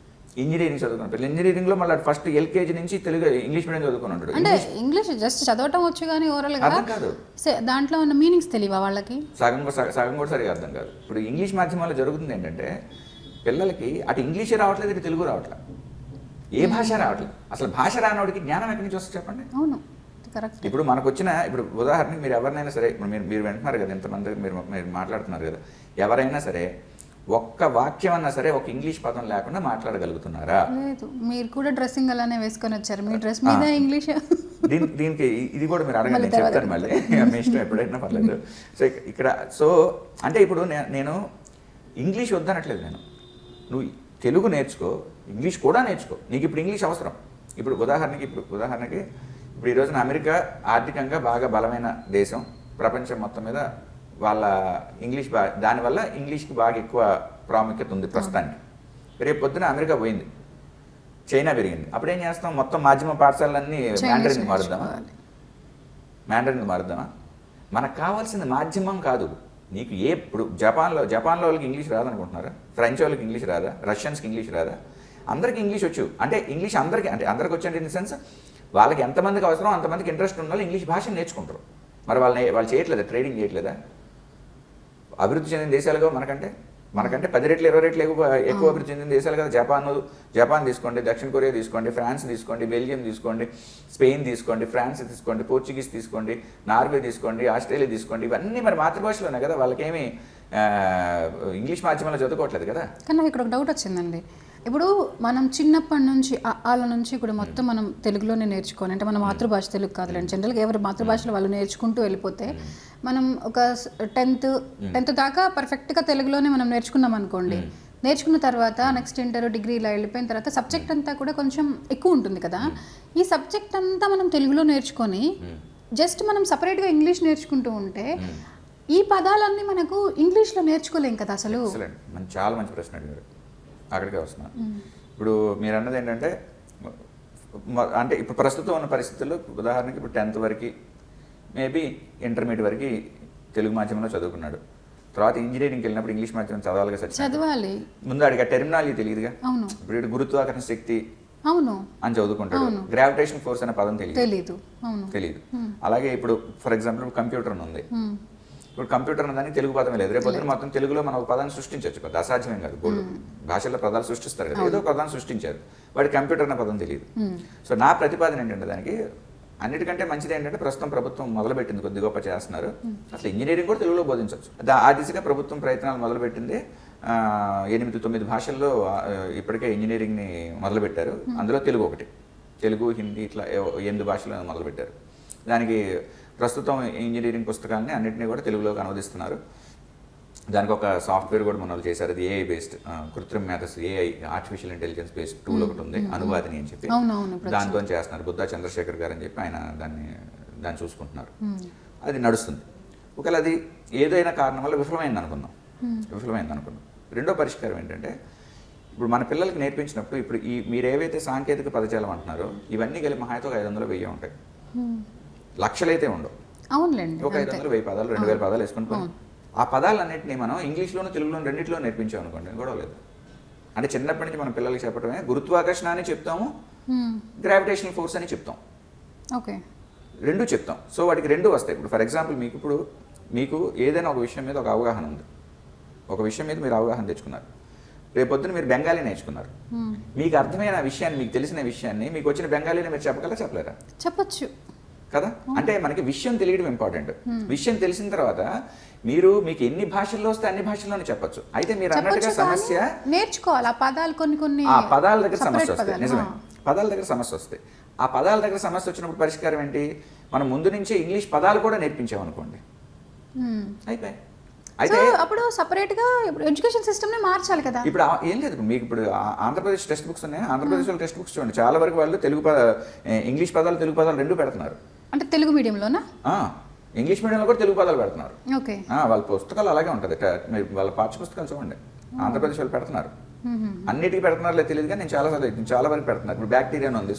ఇంజనీరింగ్ చదువుకున్నాను, పిల్లలు ఇంజనీరింగ్లో మళ్ళీ ఫస్ట్ ఎల్కేజీ నుంచి తెలుగు ఇంగ్లీష్ మీడియం చదువుకుని ఉంటాడు. అంటే ఇంగ్లీష్ జస్ట్ చదవటం వచ్చు కానీ ఓవరాల్గా అర్థం కాదు. దాంట్లో ఉన్న మీనింగ్స్ తెలియవా వాళ్ళకి? సగం కూడా సరిగా అర్థం కాదు. ఇప్పుడు ఇంగ్లీష్ మాధ్యమాల్లో జరుగుతుంది ఏంటంటే, పిల్లలకి అటు ఇంగ్లీషే రావట్లేదు, ఇటు తెలుగు రావట్లేదు, ఏ భాష రావట్లేదు. అసలు భాష రానోడికి జ్ఞానం ఎక్కడి నుంచి వస్తుంది చెప్పండి? అవును, కరెక్ట్. ఇప్పుడు మనకు వచ్చిన ఇప్పుడు ఉదాహరణకి మీరు ఎవరినైనా సరే, ఇప్పుడు మీరు వింటున్నారు కదా, ఇంతమంది మీరు మాట్లాడుతున్నారు కదా, ఎవరైనా సరే ఒక్క వాక్యం అన్నా సరే ఒక ఇంగ్లీష్ పదం లేకుండా మాట్లాడగలుగుతున్నారా? లేదు. మీరు కూడా డ్రెస్సింగ్ అలానే వేసుకొని వచ్చారు, మీ డ్రెస్ మీద ఇంగ్లీష్. దీనికి ఇది కూడా మీరు అడగండి, నేను చెప్తాను మళ్ళీ, మీ ఇష్టం, ఎప్పుడైనా పర్లేదు. సో ఇక్కడ అంటే ఇప్పుడు నేను ఇంగ్లీష్ వద్దనట్లేదు. నువ్వు తెలుగు నేర్చుకో, ఇంగ్లీష్ కూడా నేర్చుకో. నీకు ఇప్పుడు ఇంగ్లీష్ అవసరం. ఇప్పుడు ఉదాహరణకి ఈ రోజున అమెరికా ఆర్థికంగా బాగా బలమైన దేశం, ప్రపంచం మొత్తం మీద వాళ్ళ ఇంగ్లీష్ దానివల్ల ఇంగ్లీష్కి బాగా ఎక్కువ ప్రాముఖ్యత ఉంది ప్రస్తుతానికి. రేపు పొద్దున అమెరికా పోయింది, చైనా పెరిగింది. అప్పుడు ఏం చేస్తాం, మొత్తం మాధ్యమ పాఠశాలన్నీ మ్యాండరిన్ మారుద్దామా? మ్యాండరిన్ మారుద్దామా? మనకు కావాల్సింది మాధ్యమం కాదు. నీకు ఇప్పుడు జపాన్లో వాళ్ళకి ఇంగ్లీష్ రాదనుకుంటున్నారా? ఫ్రెంచ్ వాళ్ళకి ఇంగ్లీష్ రాదా? రష్యన్స్కి ఇంగ్లీష్ రాదా? అందరికీ ఇంగ్లీష్ వచ్చు. అంటే ఇంగ్లీష్ అందరికి వచ్చి అంటే ఇన్ ద సెన్స్ వాళ్ళకి ఎంతమందికి అవసరం అంతమందికి ఇంట్రెస్ట్ ఉన్న వాళ్ళు ఇంగ్లీష్ భాషను నేర్చుకుంటారు. మరి వాళ్ళు చేయట్లేదా? ట్రేడింగ్ చేయట్లేదా? అభివృద్ధి చెందిన దేశాలుగా మనకంటే 10 రెట్లు 20 రెట్లు ఎక్కువ అభివృద్ధి చెందిన దేశాలు కదా. జపాన్ తీసుకోండి, దక్షిణ కొరియా తీసుకోండి, ఫ్రాన్స్ తీసుకోండి, బెల్జియం తీసుకోండి, స్పెయిన్ తీసుకోండి, ఫ్రాన్స్ తీసుకోండి, పోర్చుగీస్ తీసుకోండి, నార్వే తీసుకోండి, ఆస్ట్రేలియా తీసుకోండి. ఇవన్నీ మరి మాతృభాషలోనే కదా. వాళ్ళకేమి ఇంగ్లీష్ మాధ్యమంలో చదువుకోవట్లేదు కదా. కానీ ఇక్కడ ఒక డౌట్ వచ్చిందండి. ఇప్పుడు మనం చిన్నప్పటి నుంచి వాళ్ళ నుంచి కూడా మొత్తం మనం తెలుగులోనే నేర్చుకోవాలి. అంటే మన మాతృభాష తెలుగు కాదులేండి, జనరల్గా ఎవరి మాతృభాషలో వాళ్ళు నేర్చుకుంటూ వెళ్ళిపోతే మనం ఒక 10th దాకా పర్ఫెక్ట్గా తెలుగులోనే మనం నేర్చుకున్నాం అనుకోండి. నేర్చుకున్న తర్వాత నెక్స్ట్ ఇంటర్ డిగ్రీ ఇలా వెళ్ళిపోయిన తర్వాత సబ్జెక్ట్ అంతా కూడా కొంచెం ఎక్కువ ఉంటుంది కదా. ఈ సబ్జెక్ట్ అంతా మనం తెలుగులో నేర్చుకొని జస్ట్ మనం సపరేట్గా ఇంగ్లీష్ నేర్చుకుంటూ ఉంటే ఈ పదాలన్నీ మనకు ఇంగ్లీష్లో నేర్చుకోలేం కదా అసలు. చాలా మంచి ప్రశ్న అడిగారు. అక్కడికే వస్తున్నాను. ఇప్పుడు మీరు అన్నది ఏంటంటే, అంటే ఇప్పుడు ప్రస్తుతం ఉన్న పరిస్థితుల్లో ఉదాహరణకి ఇప్పుడు 10th వరకు మేబీ ఇంటర్మీడియట్ వరకు తెలుగు మాధ్యమంలో చదువుకున్నాడు. తర్వాత ఇంజనీరింగ్కి వెళ్ళినప్పుడు ఇంగ్లీష్ మాధ్యమం చదవాలి. ముందు అడిగా టెర్మినాలజీ తెలియదుగా. అవును. ఇప్పుడు గురుత్వాకర్షణ శక్తి అవును అని చదువుకుంటాడు. గ్రావిటేషన్ ఫోర్స్ అనే పదం తెలియదు. అలాగే ఇప్పుడు ఫర్ ఎగ్జాంపుల్ కంప్యూటర్ ఉంది. ఇప్పుడు కంప్యూటర్ ఉందని తెలుగు పదమే లేదు. రేపు పొద్దున మొత్తం తెలుగులో మనం ఒక పదాన్ని సృష్టించవచ్చు. పెద్ద అసాధ్యమేం కాదు. భాషల్లో పదాలు సృష్టిస్తారు కదా. ఏదో పదాన్ని సృష్టించారు. వాడి కంప్యూటర్ అనే పదం తెలియదు. సో నా ప్రతిపాదన ఏంటంటే, దానికి అన్నిటికంటే మంచిది ఏంటంటే ప్రస్తుతం ప్రభుత్వం మొదలుపెట్టింది, కొద్ది గొప్ప చేస్తున్నారు. అసలు ఇంజనీరింగ్ కూడా తెలుగులో బోధించవచ్చు. ఆ దిశగా ప్రభుత్వం ప్రయత్నాలు మొదలుపెట్టింది. 8-9 భాషల్లో ఇప్పటికే ఇంజనీరింగ్ని మొదలుపెట్టారు. అందులో తెలుగు ఒకటి. తెలుగు, హిందీ ఇట్లా 8 భాషలు మొదలుపెట్టారు. దానికి ప్రస్తుతం ఇంజనీరింగ్ పుస్తకాలని అన్నింటినీ కూడా తెలుగులోకి అనువదిస్తున్నారు. దానికి ఒక సాఫ్ట్వేర్ కూడా మన వాళ్ళు చేశారు. అది ఏఐ బేస్డ్, కృత్రిమ మేధస్సు, AI artificial intelligence based tool ఒకటి ఉంది, అనువాదిని అని చెప్పి. దాంతో చేస్తున్నారు. బుద్ధా చంద్రశేఖర్ గారు అని చెప్పి ఆయన దాన్ని చూసుకుంటున్నారు. అది నడుస్తుంది. ఒకవేళ అది ఏదైనా కారణం వల్ల విఫలమైంది అనుకుందాం. రెండో పరిష్కారం ఏంటంటే, ఇప్పుడు మన పిల్లలకి నేర్పించినప్పుడు ఇప్పుడు మీరు ఏవైతే సాంకేతిక పదజాలం అంటున్నారో ఇవన్నీ కలిపి మహా అయితే 500-1000 ఉంటాయి. లక్షలైతే ఉండవు. అవునులేండి. ఒక 500-1000 పదాలు 2000 పదాలు వేసుకుంటాం. ఆ పదాలన్నింటినీ మనం ఇంగ్లీష్లోనూ తెలుగులోనూ రెండింటిలో నేర్పించాం అనుకోండి, గొడవ లేదు. అంటే చిన్నప్పటి నుంచి మన పిల్లలకి చెప్పడమే గురుత్వాకర్షణ అని చెప్తాము, గ్రావిటేషనల్ ఫోర్స్ అని చెప్తాం. ఓకే, రెండు చెప్తాం. సో వాటికి రెండు వస్తాయి. ఇప్పుడు ఫర్ ఎగ్జాంపుల్ మీకు ఏదైనా ఒక విషయం మీద ఒక అవగాహన ఉంది. ఒక విషయం మీద మీరు అవగాహన తెచ్చుకున్నారు. రేపొద్దున మీరు బెంగాలీ నేర్చుకున్నారు. మీకు అర్థమైన విషయాన్ని, మీకు తెలిసిన విషయాన్ని మీకు వచ్చిన బెంగాలీని మీరు చెప్పలేరా? చెప్పచ్చు కదా. అంటే మనకి విషయం తెలియడం ఇంపార్టెంట్. విషయం తెలిసిన తర్వాత మీకు ఎన్ని భాషల్లో వస్తే అన్ని భాషల్లోనే చెప్పచ్చు. అయితే మీరు అన్నట్టుగా సమస్య నేర్చుకోవాలి. ఆ పదాలు కొన్ని ఆ పదాల దగ్గర సమస్య వస్తాయి. నిజమే, పదాల దగ్గర సమస్య వస్తాయి. ఆ పదాల దగ్గర సమస్య వచ్చినప్పుడు పరిష్కారం ఏంటి? మనం ముందు నుంచే ఇంగ్లీష్ పదాలు కూడా నేర్పించామనుకోండి, అయిపోయి. అయితే అప్పుడు సపరేట్ గా ఎడ్యుకేషన్ సిస్టమ్ ని మార్చాలి కదా. ఇప్పుడు ఏం లేదు, మీకు ఇప్పుడు ఆంధ్రప్రదేశ్ టెక్స్ట్ బుక్స్ ఉన్నాయి. ఆంధ్రప్రదేశ్లో టెక్స్ట్ బుక్స్ చూడండి, చాలా వరకు వాళ్ళు ఇంగ్లీష్ పదాలు తెలుగు పదాలు రెండు పెడుతున్నారు. అంటే తెలుగు మీడియంలోనా? ఇంగ్లీష్ మీడియంలో కూడా తెలుగు పదాలు పెడుతున్నారు. ఓకే, వాళ్ళ పుస్తకాలు అలాగే ఉంటుంది. వాళ్ళ పాఠ్య పుస్తకాలు చూడండి, ఆంధ్రప్రదేశ్ వాళ్ళు పెడుతున్నారు. అన్నిటికీ పెడుతున్నారు లేదు తెలియదు, కానీ నేను చాలా వరకు పెడుతున్నారు. ఇప్పుడు బ్యాక్టీరియా ఉంది,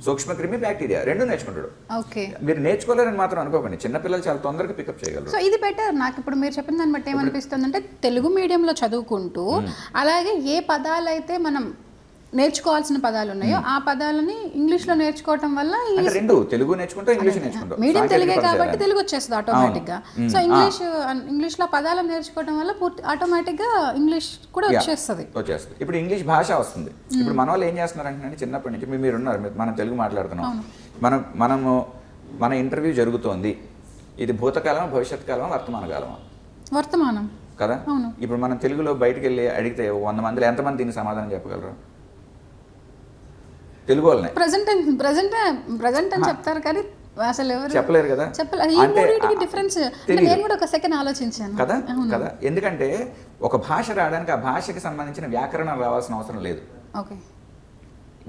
సూక్ష్మక్రిమి బ్యాక్టీరియా రెండు నేర్చుకుంటాడు. ఓకే, మీరు నేర్చుకోలేరని మాత్రం అనుకోకండి. చిన్నపిల్లలు చాలా తొందరగా పికప్ చేయగలరు. సో ఇది బెటర్. నాకు ఇప్పుడు మీరు చెప్పిన దాన్ని బట్టి ఏమనిపిస్తుంది అంటే, తెలుగు మీడియంలో చదువుకుంటూ అలాగే ఏ పదాలు అయితే మనం నేర్చుకోవాల్సిన పదాలు ఉన్నాయో ఆ పదాలని ఇంగ్లీష్లో నేర్చుకోవటం వల్ల రెండు తెలుగు నేర్చుకుంటాం, ఇంగ్లీష్ నేర్చుకుంటాం. మీడియం తెలుగే కాబట్టి తెలుగు వచ్చేస్తుంది ఆటోమేటిక్గా. సో ఇంగ్లీష్లో పదాలు నేర్చుకోవడం వల్ల ఆటోమేటిక్గా ఇంగ్లీష్ కూడా వచ్చేస్తుంది. ఇప్పుడు ఇంగ్లీష్ భాష వస్తుంది. ఇప్పుడు మన వాళ్ళు ఏం చేస్తున్నారు అంటే, చిన్నప్పటి నుంచి మీరున్నారు, మనం తెలుగు మాట్లాడుతున్నాం. మన ఇంటర్వ్యూ జరుగుతోంది. ఇది భూతకాలం, భవిష్యత్ కాలం, వర్తమానం కదా. ఇప్పుడు మనం తెలుగులో బయటకు వెళ్ళి అడిగితే 100 మందిలో ఎంతమంది దీనికి సమాధానం చెప్పగలరు? తెలుగు వాళ్ళనే ప్రెజెంట్ అని చెప్తారు కానీ అసలు ఎవరు చెప్పలేరు కదా. డిఫరెన్స్ నేను కూడా ఒక సెకండ్ ఆలోచించాను కదా. ఎందుకంటే ఒక భాష రావడానికి ఆ భాషకి సంబంధించిన వ్యాకరణం రావాల్సిన అవసరం లేదు. ఓకే,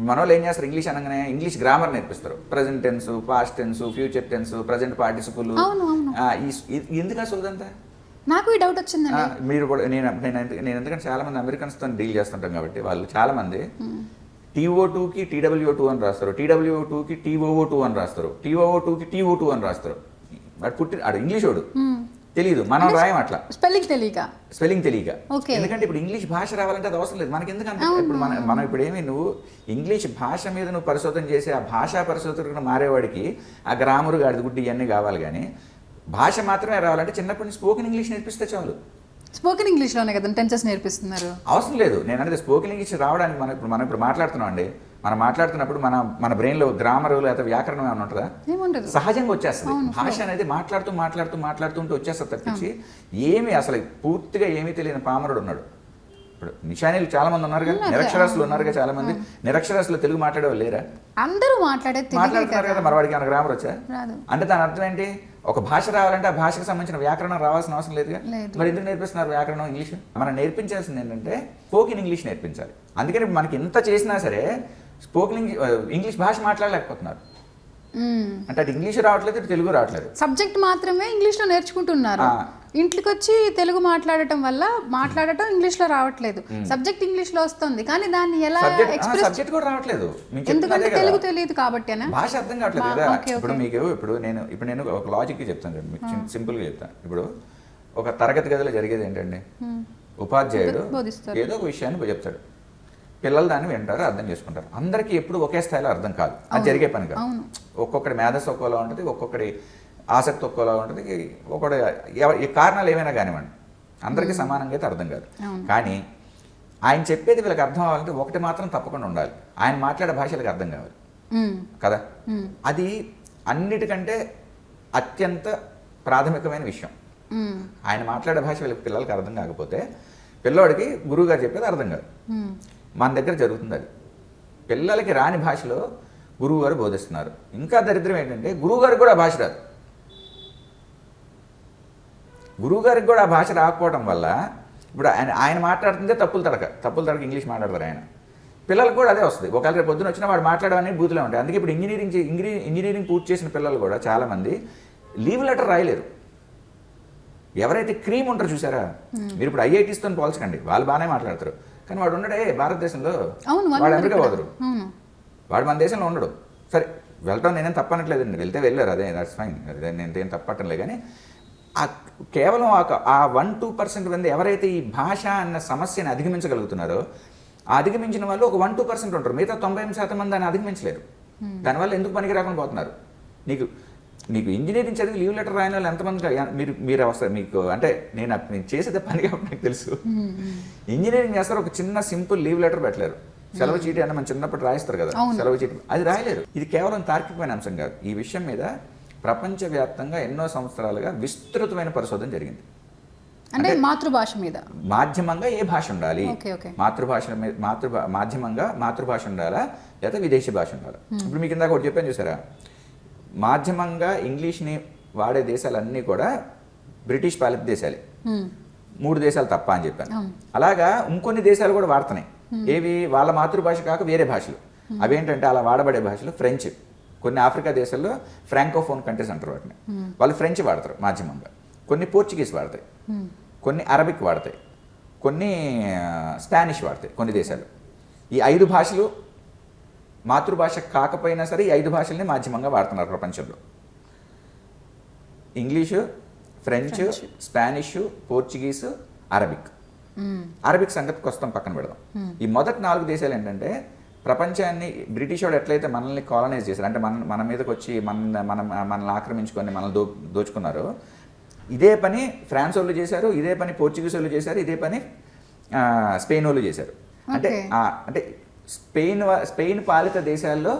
మన వాళ్ళు ఏం చేస్తారు, ఇంగ్లీష్ అనగానే ఇంగ్లీష్ గ్రామర్ నేర్పిస్తారు. Present tense, past tense, future tense, present participle. ఎందుకు అసలు అంతా నాకు ఈ డౌట్ వచ్చిందండి. మీరు కూడా నేను ఎందుకంటే చాలా మంది అమెరికన్స్తో డీల్ చేస్తుంటాం కాబట్టి వాళ్ళు చాలా మంది TO2కి TWO2 అని రాస్తారు, TWO2కి TOO2 అని రాస్తారు, TOO2కి TO2 అని రాస్తారు. వాడు ఇంగ్లీష్ వాడు తెలియదు, మనం రాయం అట్లా స్పెల్లింగ్ తెలియక. ఓకే. ఎందుకంటే ఇప్పుడు ఇంగ్లీష్ భాష రావాలంటే అది అవసరం లేదు మనకి. ఎందుకంటే ఇప్పుడు మనం ఇప్పుడు ఏమి నువ్వు ఇంగ్లీష్ భాష మీద నువ్వు పరిశోధన చేసి ఆ భాషా పరిశోధకుడు మారేవాడికి ఆ గ్రామరు గాడిద గుడ్డి ఇవన్నీ కావాలి, కానీ భాష మాత్రమే రావాలంటే చిన్నప్పటి నుంచి స్పోకెన్ ఇంగ్లీష్ నేర్పిస్తే చాలు. స్పోకెన్ ఇంగ్లీష్లోనే కదా టెన్సెస్ నేర్పిస్తున్నారు. అవసరం లేదు, నేను అనేది స్పోకెన్ ఇంగ్లీష్ రావడానికి మనం ఇప్పుడు మాట్లాడుతున్నాం అండి. మనం మాట్లాడుతున్నప్పుడు మన బ్రెయిన్లో గ్రామర్ లేదా వ్యాకరణం ఏమైనా ఉంటుందా? సహజంగా వచ్చేస్తుంది. భాష అనేది మాట్లాడుతూ వచ్చేస్తుంది తప్పించి ఏమి అసలు పూర్తిగా ఏమీ తెలియని పామరుడు ఉన్నాడు. ఇప్పుడు నిషానీలు చాలా మంది ఉన్నారు కదా, నిరక్షరాస్యులు ఉన్నారుగా చాలా మంది. నిరక్షరాస్యులు తెలుగు మాట్లాడేవాళ్ళు లేరా? అందరూ మాట్లాడుతున్నారు కదా, మరి వాడికి ఏమైనా గ్రామర్ వచ్చా? అంటే దాని అర్థం ఏంటి? ఒక భాష రావాలంటే ఆ భాషకు సంబంధించిన వ్యాకరణం రావాల్సిన అవసరం లేదుగా. మరి ఎందుకు నేర్పిస్తున్నారు వ్యాకరణం ఇంగ్లీష్? మనం నేర్పించాల్సింది ఏంటంటే స్పోకెన్ ఇంగ్లీష్ నేర్పించాలి. అందుకని మనకి ఎంత చేసినా సరే స్పోకెన్ ఇంగ్లీష్ భాష మాట్లాడలేకపోతున్నారు. అంటే అటు ఇంగ్లీష్ రావట్లేదు, ఇటు తెలుగు రావట్లేదు. సబ్జెక్ట్ మాత్రమే ఇంగ్లీష్లో నేర్చుకుంటున్నారు. ఇంటికి వచ్చి తెలుగు మాట్లాడటం ఇంగ్లీష్లో రావట్లేదు. సబ్జెక్ట్ ఇంగ్లీష్లో వస్తుంది, కానీ దాన్ని ఎలా సబ్జెక్ట్ కూడా రావట్లేదు. ఎందుకంటే తెలుగు తెలియదు కాబట్టి భాష అర్థం కావట్లేదు కదా. ఇప్పుడు నేను ఒక లాజిక్ చెప్తాను, మీకు సింపుల్గా చెప్తాను. ఇప్పుడు ఒక తరగతి గదిలో జరిగేది ఏంటండి, ఉపాధ్యాయుడు ఏదో ఒక విషయాన్ని చెప్తాడు, పిల్లలు దాన్ని వింటారు, అర్థం చేసుకుంటారు. అందరికీ ఎప్పుడు ఒకే స్థాయిలో అర్థం కాదు, అది జరిగే పని కాదు. ఒక్కొక్కటి మేధస్సు ఒక్కోలా ఉంటుంది, ఒక్కొక్కటి ఆసక్తి ఒక్కోలా ఉంటుంది, ఒక్కొక్కటి ఈ కారణాలు ఏమైనా కానివ్వండి, అందరికీ సమానంగా అయితే అర్థం కాదు. కానీ ఆయన చెప్పేది వీళ్ళకి అర్థం అవ్వాలంటే ఒకటి మాత్రం తప్పకుండా ఉండాలి, ఆయన మాట్లాడే భాషలకు అర్థం కావాలి కదా. అది అన్నిటికంటే అత్యంత ప్రాథమికమైన విషయం. ఆయన మాట్లాడే భాష వీళ్ళకి పిల్లలకి అర్థం కాకపోతే పిల్లవాడికి గురువు గారు చెప్పేది అర్థం కాదు. మన దగ్గర జరుగుతుంది అది. పిల్లలకి రాని భాషలో గురువు గారు బోధిస్తున్నారు. ఇంకా దరిద్రం ఏంటంటే గురువు గారికి కూడా ఆ భాష రాదు. గురువు గారికి కూడా ఆ భాష రాకపోవడం వల్ల ఇప్పుడు ఆయన మాట్లాడుతుందే తప్పులు తడక ఇంగ్లీష్ మాట్లాడతారు ఆయన. పిల్లలకు కూడా అదే వస్తుంది. ఒకవేళ రేపు పొద్దున వచ్చినా వాడు మాట్లాడమని బూతులే ఉంటాయి. అందుకే ఇప్పుడు ఇంజనీరింగ్ పూర్తి చేసిన పిల్లలు కూడా చాలామంది లీవ్ లెటర్ రాయలేరు. ఎవరైతే క్రీమ్ ఉంటారో చూసారా మీరు, ఇప్పుడు ఐఐటీస్తో పోల్చకండి, వాళ్ళు బాగానే మాట్లాడతారు. కానీ వాడు ఉండడే భారతదేశంలో, వాడు అమెరికా పోదురు, వాడు మన దేశంలో ఉండడు. సరే వెళ్ళటం నేనేం తప్పనట్లేదండి, వెళ్తే వెళ్ళారు, అదే దట్స్ ఫైన్, అదే నేనేం తప్పట్టలేదు. కానీ కేవలం ఆ 1-2% మంది ఎవరైతే ఈ భాష అన్న సమస్యని అధిగమించగలుగుతున్నారో, ఆ అధిగమించిన వాళ్ళు ఒక 1-2% ఉంటారు. మిగతా 90% మంది దాన్ని అధిగమించలేరు. దానివల్ల ఎందుకు పనికి రాకుండా పోతున్నారు? మీకు ఇంజనీరింగ్ చదివి లీవ్ లెటర్ రాయని వాళ్ళు ఎంతమంది మీరు వస్తారు మీకు? అంటే నేను చేసేదే పని కాబట్టి నాకు తెలుసు. ఇంజనీరింగ్ చేస్తారు, ఒక చిన్న సింపుల్ లీవ్ లెటర్ పెట్టలేరు. సెలవు చీటీ అంటే మనం చిన్నప్పుడు రాయిస్తారు కదా, సెలవు చీటీ, అది రాయలేరు. ఇది కేవలం తార్కికమైన అంశం కాదు. ఈ విషయం మీద ప్రపంచవ్యాప్తంగా ఎన్నో సంవత్సరాలుగా విస్తృతమైన పరిశోధన జరిగింది. అంటే మాతృభాష మీద మాధ్యమంగా ఏ భాష ఉండాలి, మాధ్యమంగా మాతృభాష ఉండాలా లేదా విదేశీ భాష ఉండాలా? ఇప్పుడు మీకు ఇందాక ఒకటి చెప్పాను చూసారా, మాధ్యమంగా ఇంగ్లీష్ని వాడే దేశాలన్నీ కూడా బ్రిటిష్ పాలిత దేశాలే, 3 దేశాలు తప్ప అని చెప్పాను. అలాగా ఇంకొన్ని దేశాలు కూడా వాడుతున్నాయి. ఏవి? వాళ్ళ మాతృభాష కాక వేరే భాషలు. అవేంటంటే అలా వాడబడే భాషలు ఫ్రెంచ్. కొన్ని ఆఫ్రికా దేశాల్లో ఫ్రాంకోఫోన్ కంట్రీస్ అంటారు వాటిని, వాళ్ళు ఫ్రెంచ్ వాడతారు మాధ్యమంగా. కొన్ని పోర్చుగీస్ వాడతాయి, కొన్ని అరబిక్ వాడతాయి, కొన్ని స్పానిష్ వాడతాయి కొన్ని దేశాలు. ఈ 5 భాషలు మాతృభాష కాకపోయినా సరే ఈ 5 భాషల్ని మాధ్యమంగా వాడుతున్నారు ప్రపంచంలో. English, French, Spanish, Portuguese, Arabic సంగతికి వస్తాం, పక్కన పెడదాం. ఈ మొదటి 4 దేశాలు ఏంటంటే ప్రపంచాన్ని బ్రిటిష్ వాడు ఎట్లయితే మనల్ని కాలనైజ్ చేశారు, అంటే మన మీదకి వచ్చి మనల్ని ఆక్రమించుకొని మనల్ని దోచుకున్నారో, ఇదే పని ఫ్రాన్స్ వాళ్ళు చేశారు, ఇదే పని పోర్చుగీస్ వాళ్ళు చేశారు, ఇదే పని స్పెయిన్ వాళ్ళు చేశారు. అంటే స్పెయిన్ పాలిత దేశాల్లో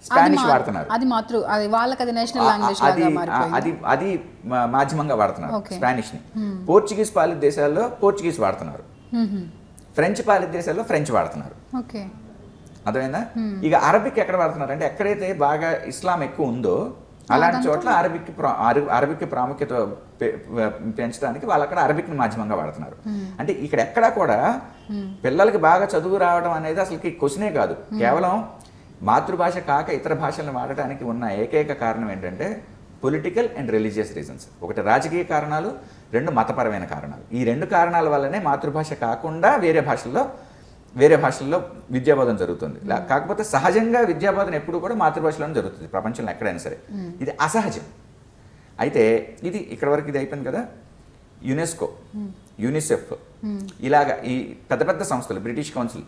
స్పానిష్ వాడుతున్నారు, అది మాధ్యమంగా వాడుతున్నారు స్పానిష్ని. పోర్చుగీస్ పాలిత దేశాల్లో పోర్చుగీస్ వాడుతున్నారు, ఫ్రెంచ్ పాలిత దేశాల్లో ఫ్రెంచ్ వాడుతున్నారు. అర్థమైందా? ఇక అరబిక్ ఎక్కడ వాడుతున్నారు అంటే ఎక్కడైతే బాగా ఇస్లాం ఎక్కువ ఉందో అలాంటి చోట్ల అరబిక్ ప్రాముఖ్యత పెంచడానికి వాళ్ళు అక్కడ అరబిక్ని మాధ్యమంగా వాడుతున్నారు. అంటే ఇక్కడ ఎక్కడా కూడా పిల్లలకి బాగా చదువు రావడం అనేది అసలుకి క్వశ్చనే కాదు. కేవలం మాతృభాష కాక ఇతర భాషలను వాడటానికి ఉన్న ఏకైక కారణం ఏంటంటే పొలిటికల్ అండ్ రిలీజియస్ రీజన్స్. ఒకటి రాజకీయ కారణాలు, 2 మతపరమైన కారణాలు. ఈ 2 కారణాల వల్లనే మాతృభాష కాకుండా వేరే భాషల్లో వేరే భాషల్లో విద్యాబోధన జరుగుతుంది. కాకపోతే సహజంగా విద్యాబోధన ఎప్పుడు కూడా మాతృభాషలోనే జరుగుతుంది ప్రపంచంలో ఎక్కడైనా సరే. ఇది అసహజం. అయితే ఇది ఇక్కడ వరకు ఇది అయిపోయింది కదా. యునెస్కో, యూనిసెఫ్, ఇలాగ ఈ పెద్ద పెద్ద సంస్థలు, బ్రిటిష్ కౌన్సిల్,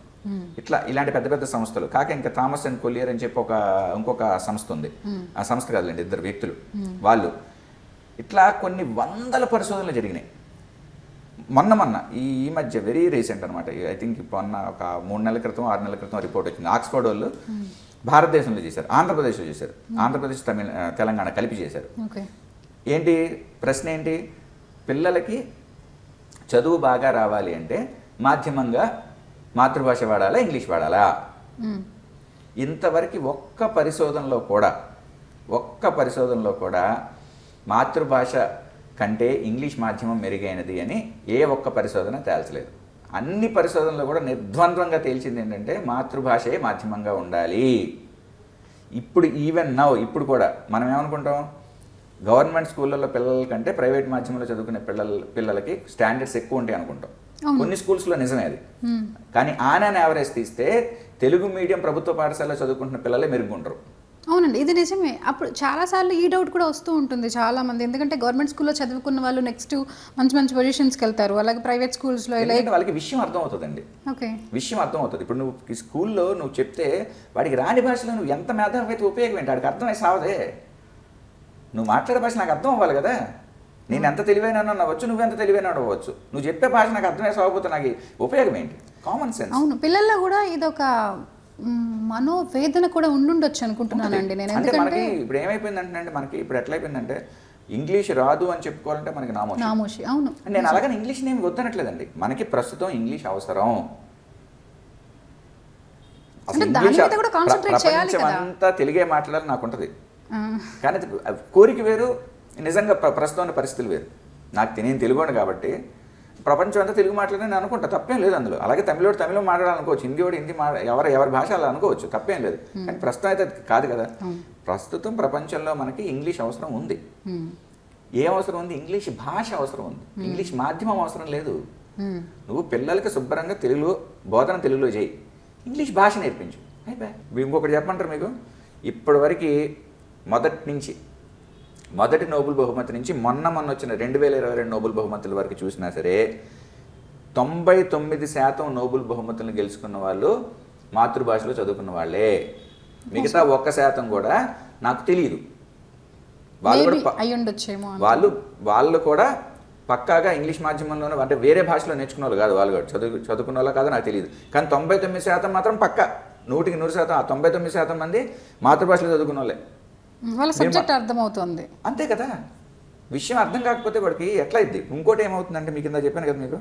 ఇలాంటి పెద్ద పెద్ద సంస్థలు కాక ఇంకా థామస్ అండ్ కొలియర్ అని చెప్పి ఇంకొక సంస్థ ఉంది. ఆ సంస్థ కాదులేండి, ఇద్దరు వ్యక్తులు వాళ్ళు. ఇట్లా కొన్ని వందల పరిశోధనలు జరిగినాయి. మొన్న ఈ మధ్య వెరీ రీసెంట్ అనమాట. ఐ థింక్ మొన్న ఒక 3 నెలల క్రితం 6 నెలల క్రితం రిపోర్ట్ వచ్చింది. ఆక్స్ఫర్డ్ వాళ్ళు భారతదేశంలో చేశారు, ఆంధ్రప్రదేశ్లో చేశారు, ఆంధ్రప్రదేశ్ తెలంగాణ కలిపి చేశారు. ఏంటి ప్రశ్న ఏంటి? పిల్లలకి చదువు బాగా రావాలి అంటే మాధ్యమంగా మాతృభాష వాడాలా, ఇంగ్లీష్ వాడాలా? ఇంతవరకు ఒక్క పరిశోధనలో కూడా మాతృభాష కంటే ఇంగ్లీష్ మాధ్యమం మెరుగైనది అని ఏ ఒక్క పరిశోధన తేల్చలేదు. అన్ని పరిశోధనలు కూడా నిర్ద్వంద్వంగా తేల్చింది ఏంటంటే మాతృభాషే మాధ్యమంగా ఉండాలి. ఇప్పుడు కూడా మనం ఏమనుకుంటాం, గవర్నమెంట్ స్కూళ్ళల్లో పిల్లల కంటే ప్రైవేట్ మాధ్యమంలో చదువుకునే పిల్లలకి స్టాండర్డ్స్ ఎక్కువ ఉంటాయి అనుకుంటాం. కొన్ని స్కూల్స్లో నిజమే అది. కానీ ఆన్ యావరేజ్ తీస్తే తెలుగు మీడియం ప్రభుత్వ పాఠశాలలో చదువుకుంటున్న పిల్లలే మెరుగుంటారు. అవునండి, ఇది నిజమే. అప్పుడు చాలాసార్లు ఈ డౌట్ కూడా వస్తూ ఉంటుంది చాలామంది. ఎందుకంటే గవర్నమెంట్ స్కూల్లో చదువుకున్న వాళ్ళు నెక్స్ట్ మంచి మంచి పొజిషన్స్కి వెళ్తారు, అలాగే ప్రైవేట్ స్కూల్స్లో వాళ్ళకి విషయం అర్థం అవుతుందండి. ఓకే, విషయం అర్థం అవుతుంది. ఇప్పుడు నువ్వు స్కూల్లో నువ్వు చెప్తే వాడికి రాని భాషలో నువ్వు ఎంత మేధావి అయితే ఉపయోగం ఏంటి? వాడికి అర్థమై సావదే. నువ్వు మాట్లాడే భాష నాకు అర్థం అవ్వాలి కదా. నేను ఎంత తెలివైన అవ్వచ్చు, నువ్వెంత తెలివైన అవ్వచ్చు, నువ్వు చెప్పే భాష నాకు అర్థమై సాగపోతే నాకు ఉపయోగం ఏంటి? Common sense. అవును, పిల్లల్లో కూడా ఇదొక మనోవేదన కూడా ఉండుండొచ్చు అనుకుంటున్నానండి నేను. అంటే మనకి ఇప్పుడు ఏమైపోయిందంటే, మనకి ఇప్పుడు ఎట్లయిపోయిందంటే ఇంగ్లీష్ రాదు అని చెప్పుకోవాలంటే మనకి నామోషి. అవును, నేను అలాగని ఇంగ్లీష్ నేను వద్దనట్లేదండి. మనకి ప్రస్తుతం ఇంగ్లీష్ అవసరం. అంతా తెలుగే మాట్లాడాలి నాకు ఉంటుంది. కానీ కోరిక వేరు, నిజంగా ప్రస్తుతం ఉన్న పరిస్థితులు వేరు. నేను తెలుగుని కాబట్టి ప్రపంచం అంతా తెలుగు మాట్లాడని నేను అనుకుంటా, తప్పేం లేదు అందులో. అలాగే తమిళోడు తమిళం మాట్లాడాలనుకోవచ్చు, హిందీవాడు హిందీ ఎవరి భాష అలా అనుకోవచ్చు, తప్పేం లేదు. కానీ ప్రస్తుతం అయితే కాదు కదా. ప్రస్తుతం ప్రపంచంలో మనకి ఇంగ్లీష్ అవసరం ఉంది. ఏం అవసరం ఉంది? ఇంగ్లీష్ భాష అవసరం ఉంది, ఇంగ్లీష్ మాధ్యమం అవసరం లేదు. నువ్వు పిల్లలకి శుభ్రంగా తెలుగులో చేయి, ఇంగ్లీష్ భాష నేర్పించు, అయిపోయి. ఇంకొకటి చెప్పమంటారు మీకు, ఇప్పటివరకు మొదటి నోబెల్ బహుమతి నుంచి మొన్న వచ్చిన 2022 నోబెల్ బహుమతుల వరకు చూసినా సరే 99% నోబెల్ బహుమతులను గెలుచుకున్న వాళ్ళు మాతృభాషలో చదువుకున్న వాళ్ళే. మిగతా 1% కూడా నాకు తెలియదు. వాళ్ళు కూడా పక్కాగా ఇంగ్లీష్ మాధ్యమంలోనే, అంటే వేరే భాషలో నేర్చుకున్న వాళ్ళు కాదు, వాళ్ళు కూడా చదువుకున్న వాళ్ళు కాదు నాకు తెలియదు. కానీ 99% మాత్రం పక్కా, 100% ఆ 99% మంది మాతృభాషలో చదువుకున్న వాళ్ళే. వాళ్ళ సబ్జెక్ట్ అర్థమవుతుంది, అంతే కదా. విషయం అర్థం కాకపోతే వాడికి ఎట్లా అయింది? ఇంకోటి ఏమవుతుందంటే, మీకు కింద చెప్పాను కదా మీకు,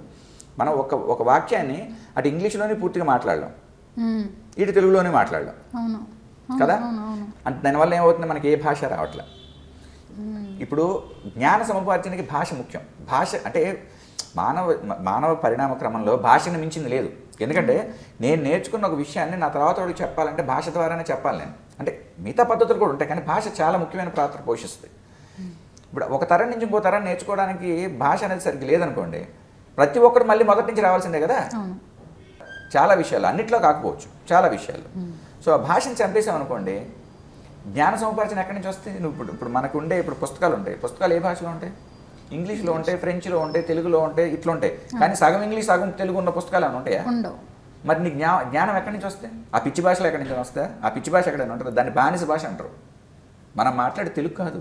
మనం ఒక వాక్యాన్ని అటు ఇంగ్లీష్లోనే పూర్తిగా మాట్లాడడం, ఇటు తెలుగులోనే మాట్లాడడం కదా. అంటే దానివల్ల ఏమవుతుంది, మనకి ఏ భాష రావట్లే. ఇప్పుడు జ్ఞాన సముపార్జనకి భాష ముఖ్యం. భాష అంటే మానవ పరిణామ క్రమంలో భాషను మించింది లేదు. ఎందుకంటే నేను నేర్చుకున్న ఒక విషయాన్ని నా తర్వాత వాడికి చెప్పాలంటే భాష ద్వారానే చెప్పాలి నేను. అంటే మిగతా పద్ధతులు కూడా ఉంటాయి, కానీ భాష చాలా ముఖ్యమైన పాత్ర పోషిస్తుంది. ఇప్పుడు ఒక తరం నుంచి ఇంకో తరం నేర్చుకోవడానికి భాష అనేది సరిగ్గా లేదనుకోండి, ప్రతి ఒక్కరు మళ్ళీ మొదటి నుంచి రావాల్సిందే కదా. చాలా విషయాలు, అన్నిట్లో కాకపోవచ్చు, చాలా విషయాలు. సో ఆ భాషను చంపేసామనుకోండి, జ్ఞాన సముపార్జన ఎక్కడి నుంచి వస్తుంది? ఇప్పుడు మనకు ఉండే పుస్తకాలు ఉంటాయి. పుస్తకాలు ఏ భాషలో ఉంటాయి? ఇంగ్లీష్లో ఉంటాయి, ఫ్రెంచ్లో ఉంటాయి, తెలుగులో ఉంటాయి, ఇట్లా ఉంటాయి. కానీ సగం ఇంగ్లీష్ సగం తెలుగు ఉన్న పుస్తకాలు ఏమైనా ఉంటాయా? మరి నీ జ్ఞానం ఎక్కడి నుంచి వస్తే? ఆ పిచ్చి భాషలో ఎక్కడి నుంచి వస్తే? ఆ పిచ్చి భాష ఎక్కడైనా ఉంటుంది, దాన్ని బానిస భాష అంటారు. మనం మాట్లాడే తెలుగు కాదు,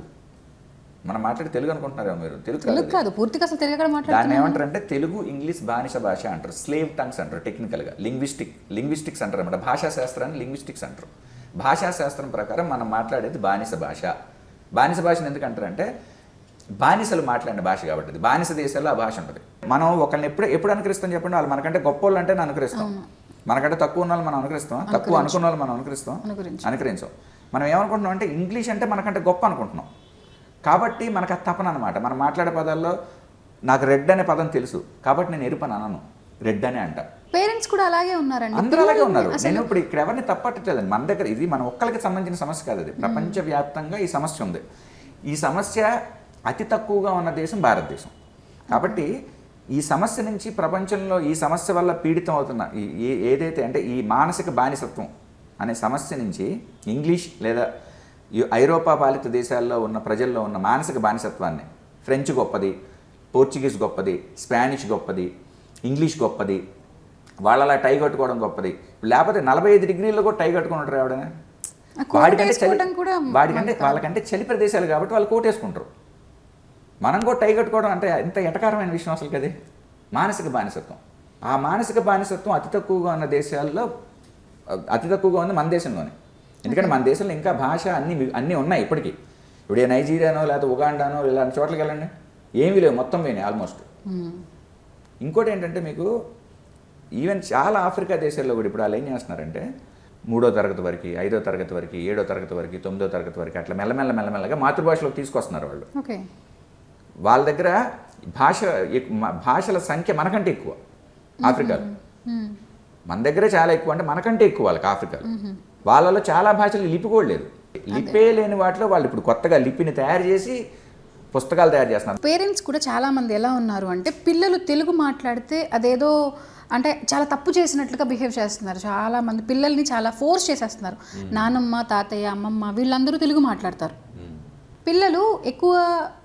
మనం మాట్లాడే తెలుగు అనుకుంటున్నారేమో మీరు. తెలుగు కాదు, పూర్తిగా అసలు తెలుగు ఎక్కడ మాట్లాడారు. దాన్ని ఏమంటారు అంటే తెలుగు ఇంగ్లీష్ బానిస భాష అంటారు, స్లేవ్ టంగ్స్ అంటారు టెక్నికల్గా. లింగ్విస్టిక్స్ అంటారు అన్నమాట. భాషాశాస్త్రాన్ని లింగ్విస్టిక్స్ అంటారు. భాషాశాస్త్రం ప్రకారం మనం మాట్లాడేది బానిస భాష. బానిస భాషను ఎందుకంటారంటే బానిసలు మాట్లాడిన భాష కాబట్టి. అది బానిస దేశాల్లో ఆ భాష ఉంటుంది. మనం ఒకరిని ఎప్పుడు అనుకరిస్తాం చెప్పండి? వాళ్ళు మనకంటే గొప్ప వాళ్ళు అంటే అనుకరిస్తాం, మనకంటే తక్కువ ఉన్న వాళ్ళు మనం అనుకరిస్తాం, తక్కువ అనుకున్న వాళ్ళు మనం అనుకరించాం. మనం ఏమనుకుంటున్నాం అంటే ఇంగ్లీష్ అంటే మనకంటే గొప్ప అనుకుంటున్నాం. కాబట్టి మనకు ఆ తపన అనమాట. మనం మాట్లాడే పదాల్లో నాకు రెడ్ అనే పదం తెలుసు కాబట్టి నేను ఎరుపు అని అనను, రెడ్ అనే అంట. పేరెంట్స్ కూడా అలాగే ఉన్నారండి, అందరూ అలాగే ఉన్నారు. నేను ఇప్పుడు ఇక్కడ ఎవరిని తప్పట్టలేదండి. మన దగ్గర ఇది మన ఒక్కరికి సంబంధించిన సమస్య కాదు, అది ప్రపంచవ్యాప్తంగా ఈ సమస్య ఉంది. ఈ సమస్య అతి తక్కువగా ఉన్న దేశం భారతదేశం. కాబట్టి ఈ సమస్య నుంచి ప్రపంచంలో ఈ సమస్య వల్ల పీడితం అవుతున్న ఏదైతే అంటే ఈ మానసిక బానిసత్వం అనే సమస్య నుంచి ఇంగ్లీష్ లేదా ఈ ఐరోపా పాలిత దేశాల్లో ఉన్న ప్రజల్లో ఉన్న మానసిక బానిసత్వాన్ని ఫ్రెంచ్ గొప్పది, పోర్చుగీస్ గొప్పది, స్పానిష్ గొప్పది, ఇంగ్లీష్ గొప్పది, వాళ్ళలా టై కట్టుకోవడం గొప్పది, లేకపోతే 45 డిగ్రీల్లో కూడా టై కట్టుకుని ఉంటారు ఎవడైనా. వాళ్ళకంటే చలి ప్రదేశాలు కాబట్టి వాళ్ళు కోట్ వేసుకుంటారు. మనం కూడా టై కట్టుకోవడం అంటే ఇంత ఎటకారమైన విషయం అసలు కదే. మానసిక బానిసత్వం, ఆ మానసిక బానిసత్వం అతి తక్కువగా ఉన్న దేశాల్లో అతి తక్కువగా ఉంది మన దేశంలోనే. ఎందుకంటే మన దేశంలో ఇంకా భాష అన్నీ ఉన్నాయి ఇప్పటికీ. ఇప్పుడు ఏ నైజీరియానో లేకపోతే ఉగాండానో ఇలాంటి చోట్లకి వెళ్ళండి, ఏమీ లేవు, మొత్తం పోయినాయి ఆల్మోస్ట్. ఇంకోటి ఏంటంటే మీకు ఈవెన్ చాలా ఆఫ్రికా దేశాల్లో కూడా ఇప్పుడు వాళ్ళు ఏం చేస్తున్నారంటే 3వ తరగతి వరకు, 5వ తరగతి వరకు, 7వ తరగతి వరకు, 9వ తరగతి వరకు అట్లా మెల్లమెల్లగా మాతృభాషలోకి తీసుకొస్తున్నారు వాళ్ళు. వాళ్ళ దగ్గర భాషల సంఖ్య మనకంటే ఎక్కువ ఆఫ్రికాలో. మన దగ్గరే చాలా ఎక్కువ, అంటే మనకంటే ఎక్కువ వాళ్ళకి ఆఫ్రికాలో. వాళ్ళలో చాలా భాషలు లిపి కూడా లేదు. లిపే లేని వాటిలో వాళ్ళు ఇప్పుడు కొత్తగా లిపిని తయారు చేసి పుస్తకాలు తయారు చేస్తున్నారు. పేరెంట్స్ కూడా చాలామంది ఎలా ఉన్నారు అంటే పిల్లలు తెలుగు మాట్లాడితే అదేదో అంటే చాలా తప్పు చేసినట్లుగా బిహేవ్ చేస్తున్నారు. చాలామంది పిల్లల్ని చాలా ఫోర్స్ చేసేస్తున్నారు. నానమ్మ, తాతయ్య, అమ్మమ్మ వీళ్ళందరూ తెలుగు మాట్లాడతారు. పిల్లలు ఎక్కువ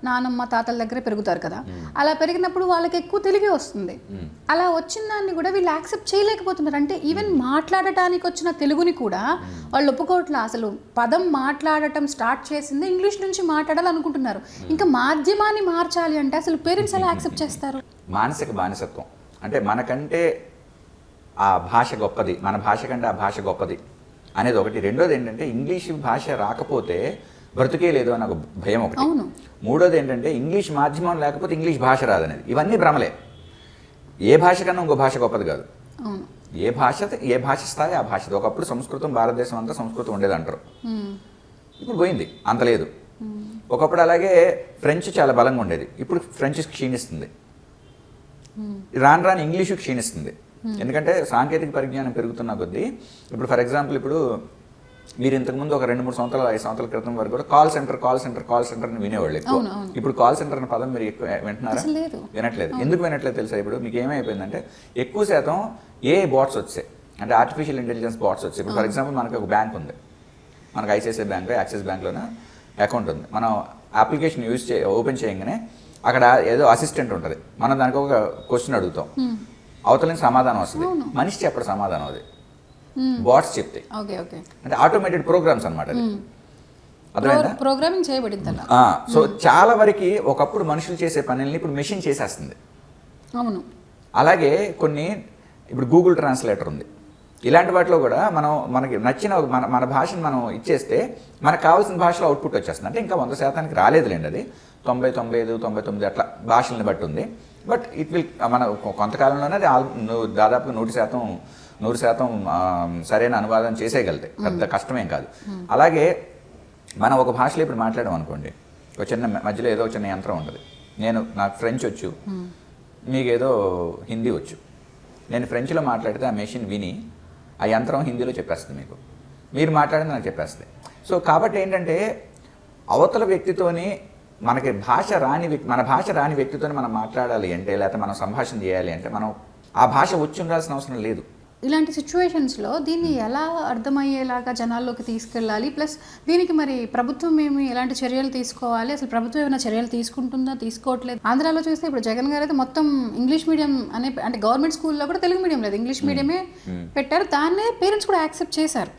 నానమ్మ, తాతల దగ్గరే పెరుగుతారు కదా, అలా పెరిగినప్పుడు వాళ్ళకి ఎక్కువ తెలుగే వస్తుంది. అలా వచ్చిన దాన్ని కూడా వీళ్ళు యాక్సెప్ట్ చేయలేకపోతున్నారు. అంటే ఈవెన్ మాట్లాడటానికి వచ్చిన తెలుగుని కూడా వాళ్ళు ఒప్పుకోవట్లే. అసలు పదం మాట్లాడటం స్టార్ట్ చేసింది ఇంగ్లీష్ నుంచి మాట్లాడాలనుకుంటున్నారు. ఇంకా మాధ్యమాన్ని మార్చాలి అంటే అసలు పేరెంట్స్ ఎలా యాక్సెప్ట్ చేస్తారు? మానసిక బానిసత్వం అంటే మనకంటే ఆ భాష గొప్పది, మన భాష కంటే ఆ భాష గొప్పది అనేది ఒకటి. రెండోది ఏంటంటే ఇంగ్లీష్ భాష రాకపోతే బ్రతుకే లేదు అని ఒక భయం ఒకటి. మూడోది ఏంటంటే ఇంగ్లీష్ మాధ్యమం లేకపోతే ఇంగ్లీష్ భాష రాదనేది. ఇవన్నీ భ్రమలే. ఏ భాష కన్నా ఇంకో భాష గొప్పది కాదు. ఏ భాష స్థాయి ఆ భాషది. ఒకప్పుడు సంస్కృతం, భారతదేశం అంతా సంస్కృతం ఉండేది అంటారు, ఇప్పుడు పోయింది, అంత లేదు. ఒకప్పుడు అలాగే ఫ్రెంచ్ చాలా బలంగా ఉండేది, ఇప్పుడు ఫ్రెంచ్ క్షీణిస్తుంది. రాను రాను ఇంగ్లీషు క్షీణిస్తుంది. ఎందుకంటే సాంకేతిక పరిజ్ఞానం పెరుగుతున్న కొద్దీ ఇప్పుడు ఫర్ ఎగ్జాంపుల్ ఇప్పుడు మీరు ఇంతకుముందు ఒక 2-3 సంవత్సరాలు 5 సంవత్సరాల క్రితం వరకు కూడా కాల్ సెంటర్ అని వినేవాళ్ళు ఎక్కువ. ఇప్పుడు కాల్ సెంటర్ అనే పదం మీరు ఎక్కువ వింటున్నారా? వినట్లేదు. ఎందుకు వినట్లేదు తెలుసా? ఇప్పుడు మీకు ఏమైపోయిందంటే ఎక్కువ శాతం బాట్స్ వచ్చాయి, అంటే ఆర్టిఫిషియల్ ఇంటెలిజెన్స్ బాట్స్ వచ్చాయి. ఇప్పుడు ఫర్ ఎగ్జాంపుల్ మనకి ఒక బ్యాంక్ ఉంది, మనకు ఐసిఐసిఐ బ్యాంక్, యాక్సిస్ బ్యాంక్లోనే అకౌంట్ ఉంది. మనం అప్లికేషన్ ఓపెన్ చేయగానే అక్కడ ఏదో అసిస్టెంట్ ఉంటుంది, మనం దానికి ఒక క్వశ్చన్ అడుగుతాం, అవతల నుంచి సమాధానం వస్తుంది. మనిషి చెప్పడం సమాధానం అది బాట్స్ చెప్తాయి. అంటే ఆటోమేటెడ్ ప్రోగ్రామ్స్ అనమాట. ప్రోగ్రామింగ్ చేయబడింది. సో చాలా వరకు ఒకప్పుడు మనుషులు చేసే పనుల్ని ఇప్పుడు మెషిన్ చేసేస్తుంది. అవును. అలాగే కొన్ని ఇప్పుడు గూగుల్ ట్రాన్స్లేటర్ ఉంది. ఇలాంటి వాటిలో కూడా మనకి నచ్చిన మన భాషను మనం ఇచ్చేస్తే మనకు కావాల్సిన భాషలో అవుట్పుట్ వచ్చేస్తుంది. అంటే ఇంకా 100% రాలేదులేండి, అది 90, 95, 99 అట్లా భాషల్ని బట్టి ఉంది. బట్ ఇట్ విల్ మన కొంతకాలంలోనే అది దాదాపు 100% సరైన అనువాదం చేసేయగలుగుతాయి. పెద్ద కష్టమేం కాదు. అలాగే మనం ఒక భాషలో ఇప్పుడు మాట్లాడాం అనుకోండి, ఒక చిన్న మధ్యలో ఏదో చిన్న యంత్రం ఉంటుంది. నాకు ఫ్రెంచ్ వచ్చు, మీకేదో హిందీ వచ్చు. నేను ఫ్రెంచ్లో మాట్లాడితే ఆ మెషిన్ విని ఆ యంత్రం హిందీలో చెప్పేస్తుంది, మీకు మీరు మాట్లాడింది నాకు చెప్పేస్తుంది. సో కాబట్టి ఏంటంటే అవతల వ్యక్తితోని మన భాష రాని వ్యక్తితో మనం మాట్లాడాలి అంటే, లేకపోతే మనం సంభాషణ చేయాలి అంటే మనం ఆ భాష వచ్చి ఉండాల్సిన అవసరం లేదు. ఇలాంటి సిచ్యువేషన్స్లో దీన్ని ఎలా అర్థమయ్యేలాగా జనాల్లోకి తీసుకెళ్ళాలి? ప్లస్ దీనికి మరి ప్రభుత్వం ఎలాంటి చర్యలు తీసుకోవాలి? అసలు ప్రభుత్వం ఏమైనా చర్యలు తీసుకుంటుందా, తీసుకోవట్లేదు? ఆంధ్రాలో చూస్తే ఇప్పుడు జగన్ గారు అయితే మొత్తం ఇంగ్లీష్ మీడియం అంటే గవర్నమెంట్ స్కూల్లో కూడా తెలుగు మీడియం లేదు, ఇంగ్లీష్ మీడియమే పెట్టారు. దాన్నే పేరెంట్స్ కూడా యాక్సెప్ట్ చేశారు.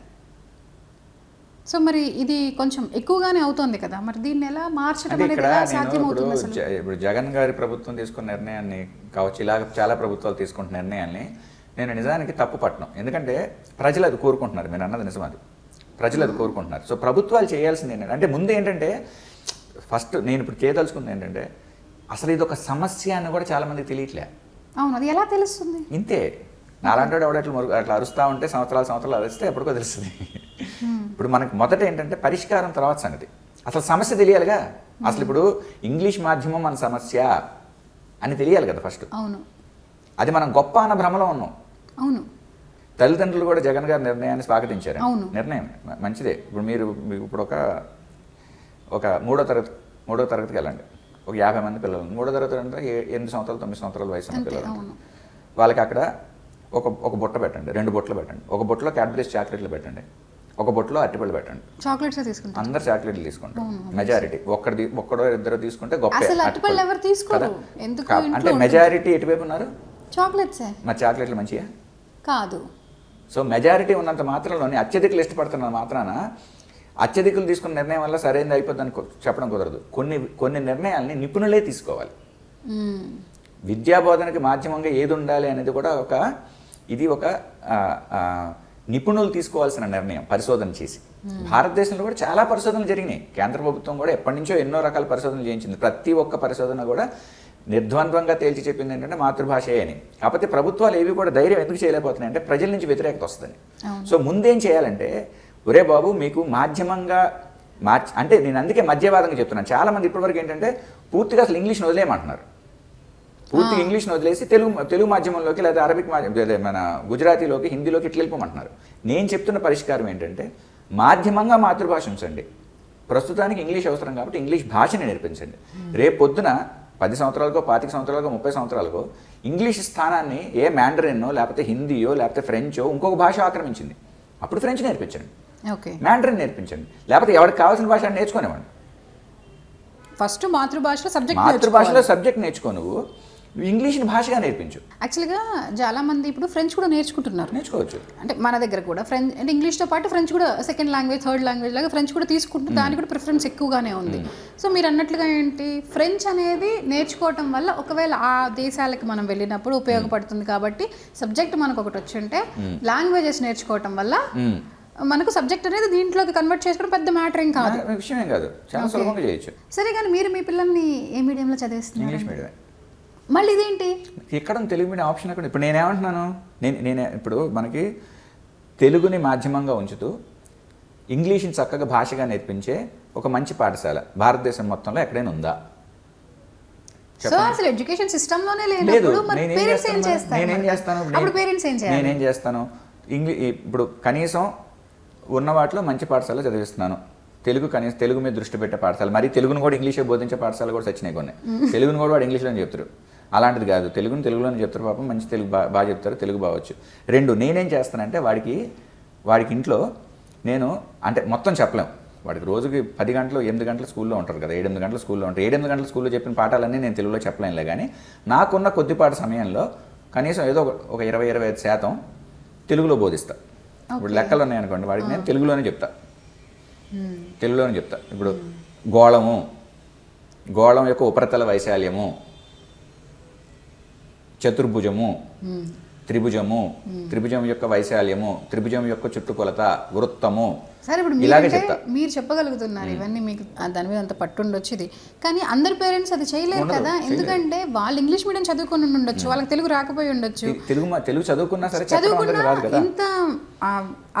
సో మరి ఇది కొంచెం ఎక్కువగానే అవుతోంది కదా, మరి దీన్ని ఎలా మార్చడం అనేది సాధ్యమవుతుంది? ఇప్పుడు జగన్ గారి ప్రభుత్వం తీసుకున్న నిర్ణయాన్ని కావచ్చు, ఇలా చాలా ప్రభుత్వాలు తీసుకుంటున్న నిర్ణయాన్ని నేను నిజానికి తప్పు పట్టను. ఎందుకంటే ప్రజలు అది కోరుకుంటున్నారు. మీరు అన్నది నిజం, అది ప్రజలు అది కోరుకుంటున్నారు. సో ప్రభుత్వాలు చేయాల్సింది ఏంటంటే, అంటే ముందు ఏంటంటే ఫస్ట్ నేను ఇప్పుడు చేయదలుచుకుంది ఏంటంటే, అసలు ఇది ఒక సమస్య అని కూడా చాలా మందికి తెలియట్లే. అవును, అది ఎలా తెలుస్తుంది? ఇంతే, నాలాంటి వాడు అట్లా అరుస్తూ ఉంటే సంవత్సరాలు అరిస్తే ఎప్పటికో తెలుస్తుంది. ఇప్పుడు మనకి మొదట ఏంటంటే పరిష్కారం తర్వాత సంగతి, అసలు సమస్య తెలియాలిగా. అసలు ఇప్పుడు ఇంగ్లీష్ మాధ్యమం మన సమస్య అని తెలియాలి కదా ఫస్ట్. అవును, అది మనం గొప్ప అన్న భ్రమలో ఉన్నాం. అవును, తల్లిదండ్రులు కూడా జగన్ గారి నిర్ణయాన్ని స్వాగతించారు. అవును, నిర్ణయం మంచిదే. ఇప్పుడు మీరు ఇప్పుడు ఒక 3వ తరగతికి వెళ్ళండి, ఒక 50 మంది పిల్లలు 3వ తరగతి అంటే 8 సంవత్సరాలు 9 సంవత్సరాల వయసు ఉన్న పిల్లలు ఉంటారు. వాళ్ళకి అక్కడ ఒక బుట్ట పెట్టండి, 2 బుట్టలు పెట్టండి. ఒక బుట్టలో క్యాడ్బరీస్ చాక్లెట్లు పెట్టండి, ఒక బుట్టలో అరటిపళ్ళు పెట్టండి. చాక్లెట్స్ తీసుకుంటారు, అందరు చాక్లెట్లు తీసుకుంటారు. మెజారిటీ ఒక్కడో ఇద్దరు తీసుకుంటే గొప్ప. అరటిపళ్ళు ఎవరు తీసుకోరు, ఎందుకు? అంటే మెజారిటీ ఎటువైపు ఉన్నారు? చాక్లెట్స్. మరి చాక్లెట్లు మంచిగా కాదు. సో మెజారిటీ ఉన్నంత మాత్రంలోనే అత్యధికులు ఇష్టపడుతున్న మాత్రాన అత్యధికులు తీసుకున్న నిర్ణయం వల్ల సరైనది అయిపోద్దని చెప్పడం కుదరదు. కొన్ని నిర్ణయాల్ని నిపుణులే తీసుకోవాలి. విద్యాబోధనకి మాధ్యమంగా ఏది ఉండాలి అనేది కూడా ఇది ఒక నిపుణులు తీసుకోవాల్సిన నిర్ణయం, పరిశోధన చేసి. భారతదేశంలో కూడా చాలా పరిశోధనలు జరిగినాయి. కేంద్ర ప్రభుత్వం కూడా ఎప్పటి నుంచో ఎన్నో రకాల పరిశోధనలు చేయించింది. ప్రతి ఒక్క పరిశోధన కూడా నిర్ద్వంద్వంగా తేల్చి చెప్పింది ఏంటంటే మాతృభాషే అని. కాకపోతే ప్రభుత్వాలు ఏవి కూడా ధైర్యం ఎందుకు చేయలేకపోతున్నాయి అంటే ప్రజల నుంచి వ్యతిరేకత వస్తుంది. సో ముందేం చేయాలంటే, ఒరే బాబు మీకు మాధ్యమంగా అంటే నేను అందుకే మధ్యవాదంగా చెప్తున్నాను. చాలామంది ఇప్పటివరకు ఏంటంటే పూర్తిగా అసలు ఇంగ్లీష్ని వదిలేయమంటున్నారు. పూర్తిగా ఇంగ్లీష్ని వదిలేసి తెలుగు మాధ్యమంలోకి లేదా అరబిక్ మన గుజరాతీలోకి, హిందీలోకి ఇట్లా వెళ్ళిపోమంటున్నారు. నేను చెప్తున్న పరిష్కారం ఏంటంటే మాధ్యమంగా మాతృభాష ఉంచండి. ప్రస్తుతానికి ఇంగ్లీష్ అవసరం కాబట్టి ఇంగ్లీష్ భాషని నేర్పించండి. రేపు పొద్దున 10 సంవత్సరాలకో 25 సంవత్సరాలకో 30 సంవత్సరాలకో ఇంగ్లీష్ స్థానాన్ని ఏ మ్యాండరిన్నో లేకపోతే హిందీయో లేకపోతే ఫ్రెంచో ఇంకొక భాష ఆక్రమించింది. అప్పుడు ఫ్రెంచ్ నేర్పించండి, మ్యాండరిన్ నేర్పించండి, లేకపోతే ఎవరికి కావాల్సిన భాష నేర్చుకునేవాడు. ఫస్ట్ మాతృభాషలో సబ్జెక్ట్ నేర్చుకో, నువ్వు ఇంగ్లీష్ని భాషగా నేర్పించు. యాక్చువల్గా చాలా మంది ఇప్పుడు ఫ్రెంచ్ కూడా నేర్చుకోవచ్చు. అంటే మన దగ్గర కూడా ఫ్రెంచ్ అంటే ఇంగ్లీష్తో పాటు ఫ్రెంచ్ కూడా సెకండ్ లాంగ్వేజ్, థర్డ్ లాంగ్వేజ్ లాగా ఫ్రెంచ్ కూడా తీసుకుంటూ దానికి కూడా ప్రిఫరెన్స్ ఎక్కువగానే ఉంది. సో మీరు అన్నట్లుగా ఏంటి, ఫ్రెంచ్ అనేది నేర్చుకోవటం వల్ల ఒకవేళ ఆ దేశాలకు మనం వెళ్ళినప్పుడు ఉపయోగపడుతుంది. కాబట్టి సబ్జెక్ట్ మనకు ఒకటి వచ్చుంటే లాంగ్వేజెస్ నేర్చుకోవటం వల్ల మనకు సబ్జెక్ట్ అనేది దీంట్లోకి కన్వర్ట్ చేసుకోవడం పెద్ద మ్యాటర్ ఏం కాదు, విషయం కాదు, చాలా సులభంగా చేయొచ్చు. సరే, కానీ మీరు మీ పిల్లల్ని ఏ మీడియంలో చదివిస్తున్నారు? English medium. మళ్ళీ ఇదేంటి ఎక్కడ తెలుగు మీడియం ఆప్షన్ ఎక్కడ? ఇప్పుడు నేనేమంటున్నాను, నేనే ఇప్పుడు మనకి తెలుగుని మాధ్యమంగా ఉంచుతూ ఇంగ్లీష్ని చక్కగా భాషగా నేర్పించే ఒక మంచి పాఠశాల భారతదేశం మొత్తంలో ఎక్కడైనా ఉందా? సో అసలు ఎడ్యుకేషన్ సిస్టంలోనే లేదు. నేనేం చేస్తాను, ఇప్పుడు కనీసం ఉన్న వాటిలో మంచి పాఠశాల చదివిస్తున్నాను. తెలుగు మీద దృష్టి పెట్టే పాఠశాల, మరి తెలుగును కూడా ఇంగ్లీషే బోధించే పాఠశాల కూడా వచ్చినాయి కొన్ని. తెలుగును కూడా వాడు ఇంగ్లీష్లోనే చెప్తారు, అలాంటిది కాదు. తెలుగులోనే చెప్తారు, పాపం మంచి తెలుగు బాగా చెప్తారు, తెలుగు బావచ్చు. 2 నేనేం చేస్తానంటే వాడికి ఇంట్లో నేను అంటే మొత్తం చెప్పలేం. వాడికి రోజుకి 10 గంటలు 8 గంటలు స్కూల్లో ఉంటారు కదా, 7-8 గంటలు స్కూల్లో ఉంటారు. 7-8 గంటల స్కూల్లో చెప్పిన పాఠాలన్నీ నేను తెలుగులో చెప్పలేనులే. కానీ నాకున్న కొద్దిపాటి సమయంలో కనీసం ఏదో ఒక 20-25% తెలుగులో బోధిస్తా. ఇప్పుడు లెక్కలు ఉన్నాయనుకోండి, వాడికి నేను తెలుగులోనే చెప్తా. ఇప్పుడు గోళం యొక్క ఉపరితల వైశాల్యము, చతుర్భుజము, త్రిభుజం యొక్క వైశాల్యము, త్రిభుజం యొక్క చుట్టుకొలత, వృత్తము, సరే ఇప్పుడు ఇలాగే చెప్తా. మీరు చెప్పగలుగుతున్నారు ఇవన్నీ, మీకు దాని మీద అంత పట్టుండొచ్చు. ఇది కానీ అందరు పేరెంట్స్ అది చేయలేరు కదా, ఎందుకంటే వాళ్ళు ఇంగ్లీష్ మీడియం చదువుకొని ఉండొచ్చు, వాళ్ళకి తెలుగు రాకపోయి ఉండొచ్చు. తెలుగు చదువుకున్నా సరే ఇంత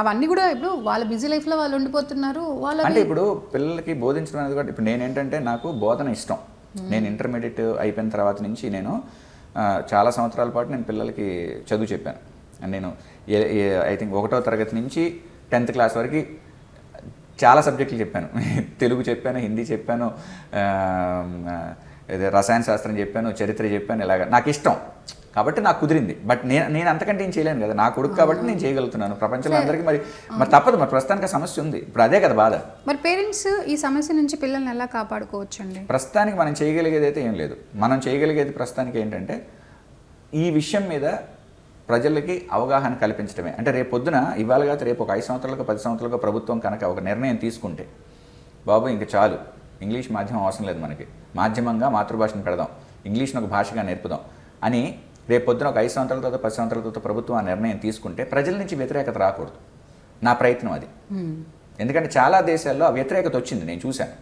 అవన్నీ కూడా ఇప్పుడు వాళ్ళ బిజీ లైఫ్లో వాళ్ళు ఉండిపోతున్నారు. అంటే ఇప్పుడు పిల్లలకి బోధించడం అనేది కూడా ఇప్పుడు నేనేంటంటే నాకు బోధన ఇష్టం. నేను ఇంటర్మీడియట్ అయిపోయిన తర్వాత నుంచి నేను చాలా సంవత్సరాల పాటు నేను పిల్లలకి చదువు చెప్పాను. నేను ఐ థింక్ 1వ తరగతి నుంచి 10th క్లాస్ వరకు చాలా సబ్జెక్టులు చెప్పాను. తెలుగు చెప్పాను, హిందీ చెప్పాను, రసాయన శాస్త్రం చెప్పాను, చరిత్ర చెప్పాను. ఇలాగ నాకు ఇష్టం కాబట్టి నాకు కుదిరింది. బట్ నేను అంతకంటే ఏం చేయలేను కదా, నా కొడుకు కాబట్టి నేను చేయగలుగుతున్నాను. ప్రపంచంలో అందరికీ మరి తప్పదు, మరి ప్రస్తుతానికి సమస్య ఉంది. ఇప్పుడు అదే కదా బాధ. మరి పేరెంట్స్ ఈ సమస్య నుంచి పిల్లల్ని ఎలా కాపాడుకోవచ్చు అండి? ప్రస్తుతానికి మనం చేయగలిగేది అయితే ఏం లేదు. మనం చేయగలిగేది ప్రస్తుతానికి ఏంటంటే ఈ విషయం మీద ప్రజలకి అవగాహన కల్పించడమే. అంటే రేపు పొద్దున ఇవాళ కాదు, రేపు ఒక 5 సంవత్సరాలకు 10 సంవత్సరాలకు ప్రభుత్వం కనుక ఒక నిర్ణయం తీసుకుంటే, బాబు ఇంక చాలు, ఇంగ్లీష్ మాధ్యమం అవసరం లేదు, మనకి మాధ్యమంగా మాతృభాషను పెడదాం, ఇంగ్లీష్ను ఒక భాషగా నేర్పుదాం అని రేపు పొద్దున ఒక 5 సంవత్సరాల తర్వాత 10 సంవత్సరాల తర్వాత ప్రభుత్వం ఆ నిర్ణయం తీసుకుంటే ప్రజల నుంచి వ్యతిరేకత రాకూడదు. నా ప్రయత్నం అది. ఎందుకంటే చాలా దేశాల్లో ఆ వ్యతిరేకత వచ్చింది, నేను చూశాను.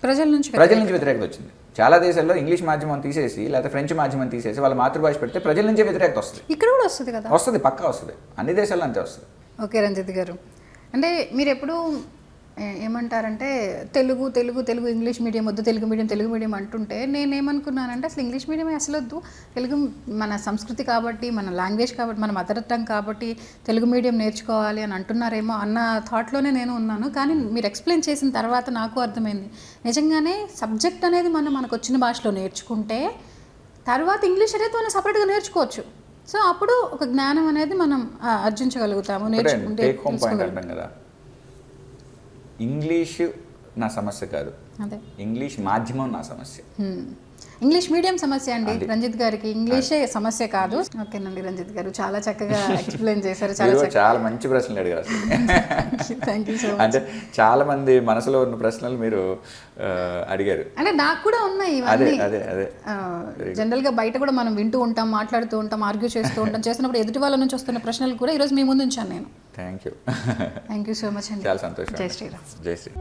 ప్రజల నుంచి వ్యతిరేకత వచ్చింది. చాలా దేశాల్లో ఇంగ్లీష్ మాధ్యమం తీసేసి లేదా ఫ్రెంచ్ మాధ్యమం తీసేసి వాళ్ళ మాతృభాష పెడితే ప్రజల నుంచే వ్యతిరేకత వస్తుంది. ఇక్కడ కూడా వస్తుంది కదా? వస్తుంది, పక్కా వస్తుంది. అన్ని దేశాల్లో అంతే వస్తుంది. ఓకే రంజిత్ గారు, అంటే మీరు ఎప్పుడు ఏమంటారంటే తెలుగు తెలుగు తెలుగు ఇంగ్లీష్ మీడియం వద్దు, తెలుగు మీడియం అంటుంటే నేనేమనుకున్నానంటే అసలు ఇంగ్లీష్ మీడియమే అసలు వద్దు, తెలుగు మన సంస్కృతి కాబట్టి, మన లాంగ్వేజ్ కాబట్టి, మన మదర్ టంగ్ కాబట్టి తెలుగు మీడియం నేర్చుకోవాలి అని అంటున్నారేమో అన్న థాట్లోనే నేను ఉన్నాను. కానీ మీరు ఎక్స్ప్లెయిన్ చేసిన తర్వాత నాకు అర్థమైంది, నిజంగానే సబ్జెక్ట్ అనేది మనకు వచ్చిన భాషలో నేర్చుకుంటే తర్వాత ఇంగ్లీష్ అనేది మనం సపరేట్గా నేర్చుకోవచ్చు. సో అప్పుడు ఒక జ్ఞానం అనేది మనం ఆర్జించగలుగుతాము, నేర్చుకుంటే టేక్ హోమ్ పాయింట్ అంటాం కదా, ఇంగ్లీషు నా సమస్య కాదు, అదే ఇంగ్లీష్ మాధ్యమం నా సమస్య. ఇంగ్లీష్ మీడియం సమస్య అండి రంజిత్ గారికి, ఇంగ్లీషే సమస్య కాదు. ఓకేనండి రంజిత్ గారు, చాలా చక్కగా ఎక్స్ప్లెయిన్ చేశారు. చాలా మంచి ప్రశ్నలు అడిగారు అసలు. Thank you so much. అంటే చాలా మంది మనసులో ఉన్న ప్రశ్నలు మీరు అడిగారు. అంటే నాకు కూడా ఉన్నాయి అదే ఇవన్నీ. అదే అదే జనరల్గా బయట కూడా మనం వింటూ ఉంటాం, మాట్లాడుతూ ఉంటాం, ఆర్గ్యూ చేస్తూ ఉంటాం, చేస్తున్నప్పుడు ఎదుటి వాళ్ళ నుంచి వస్తున్న ప్రశ్నలు కూడా ఈరోజు మీ ముందు ఉంచాను నేను. Thank you thank you so much అండి. చాలా సంతోషం. జై శ్రీరామ్. జై శ్రీ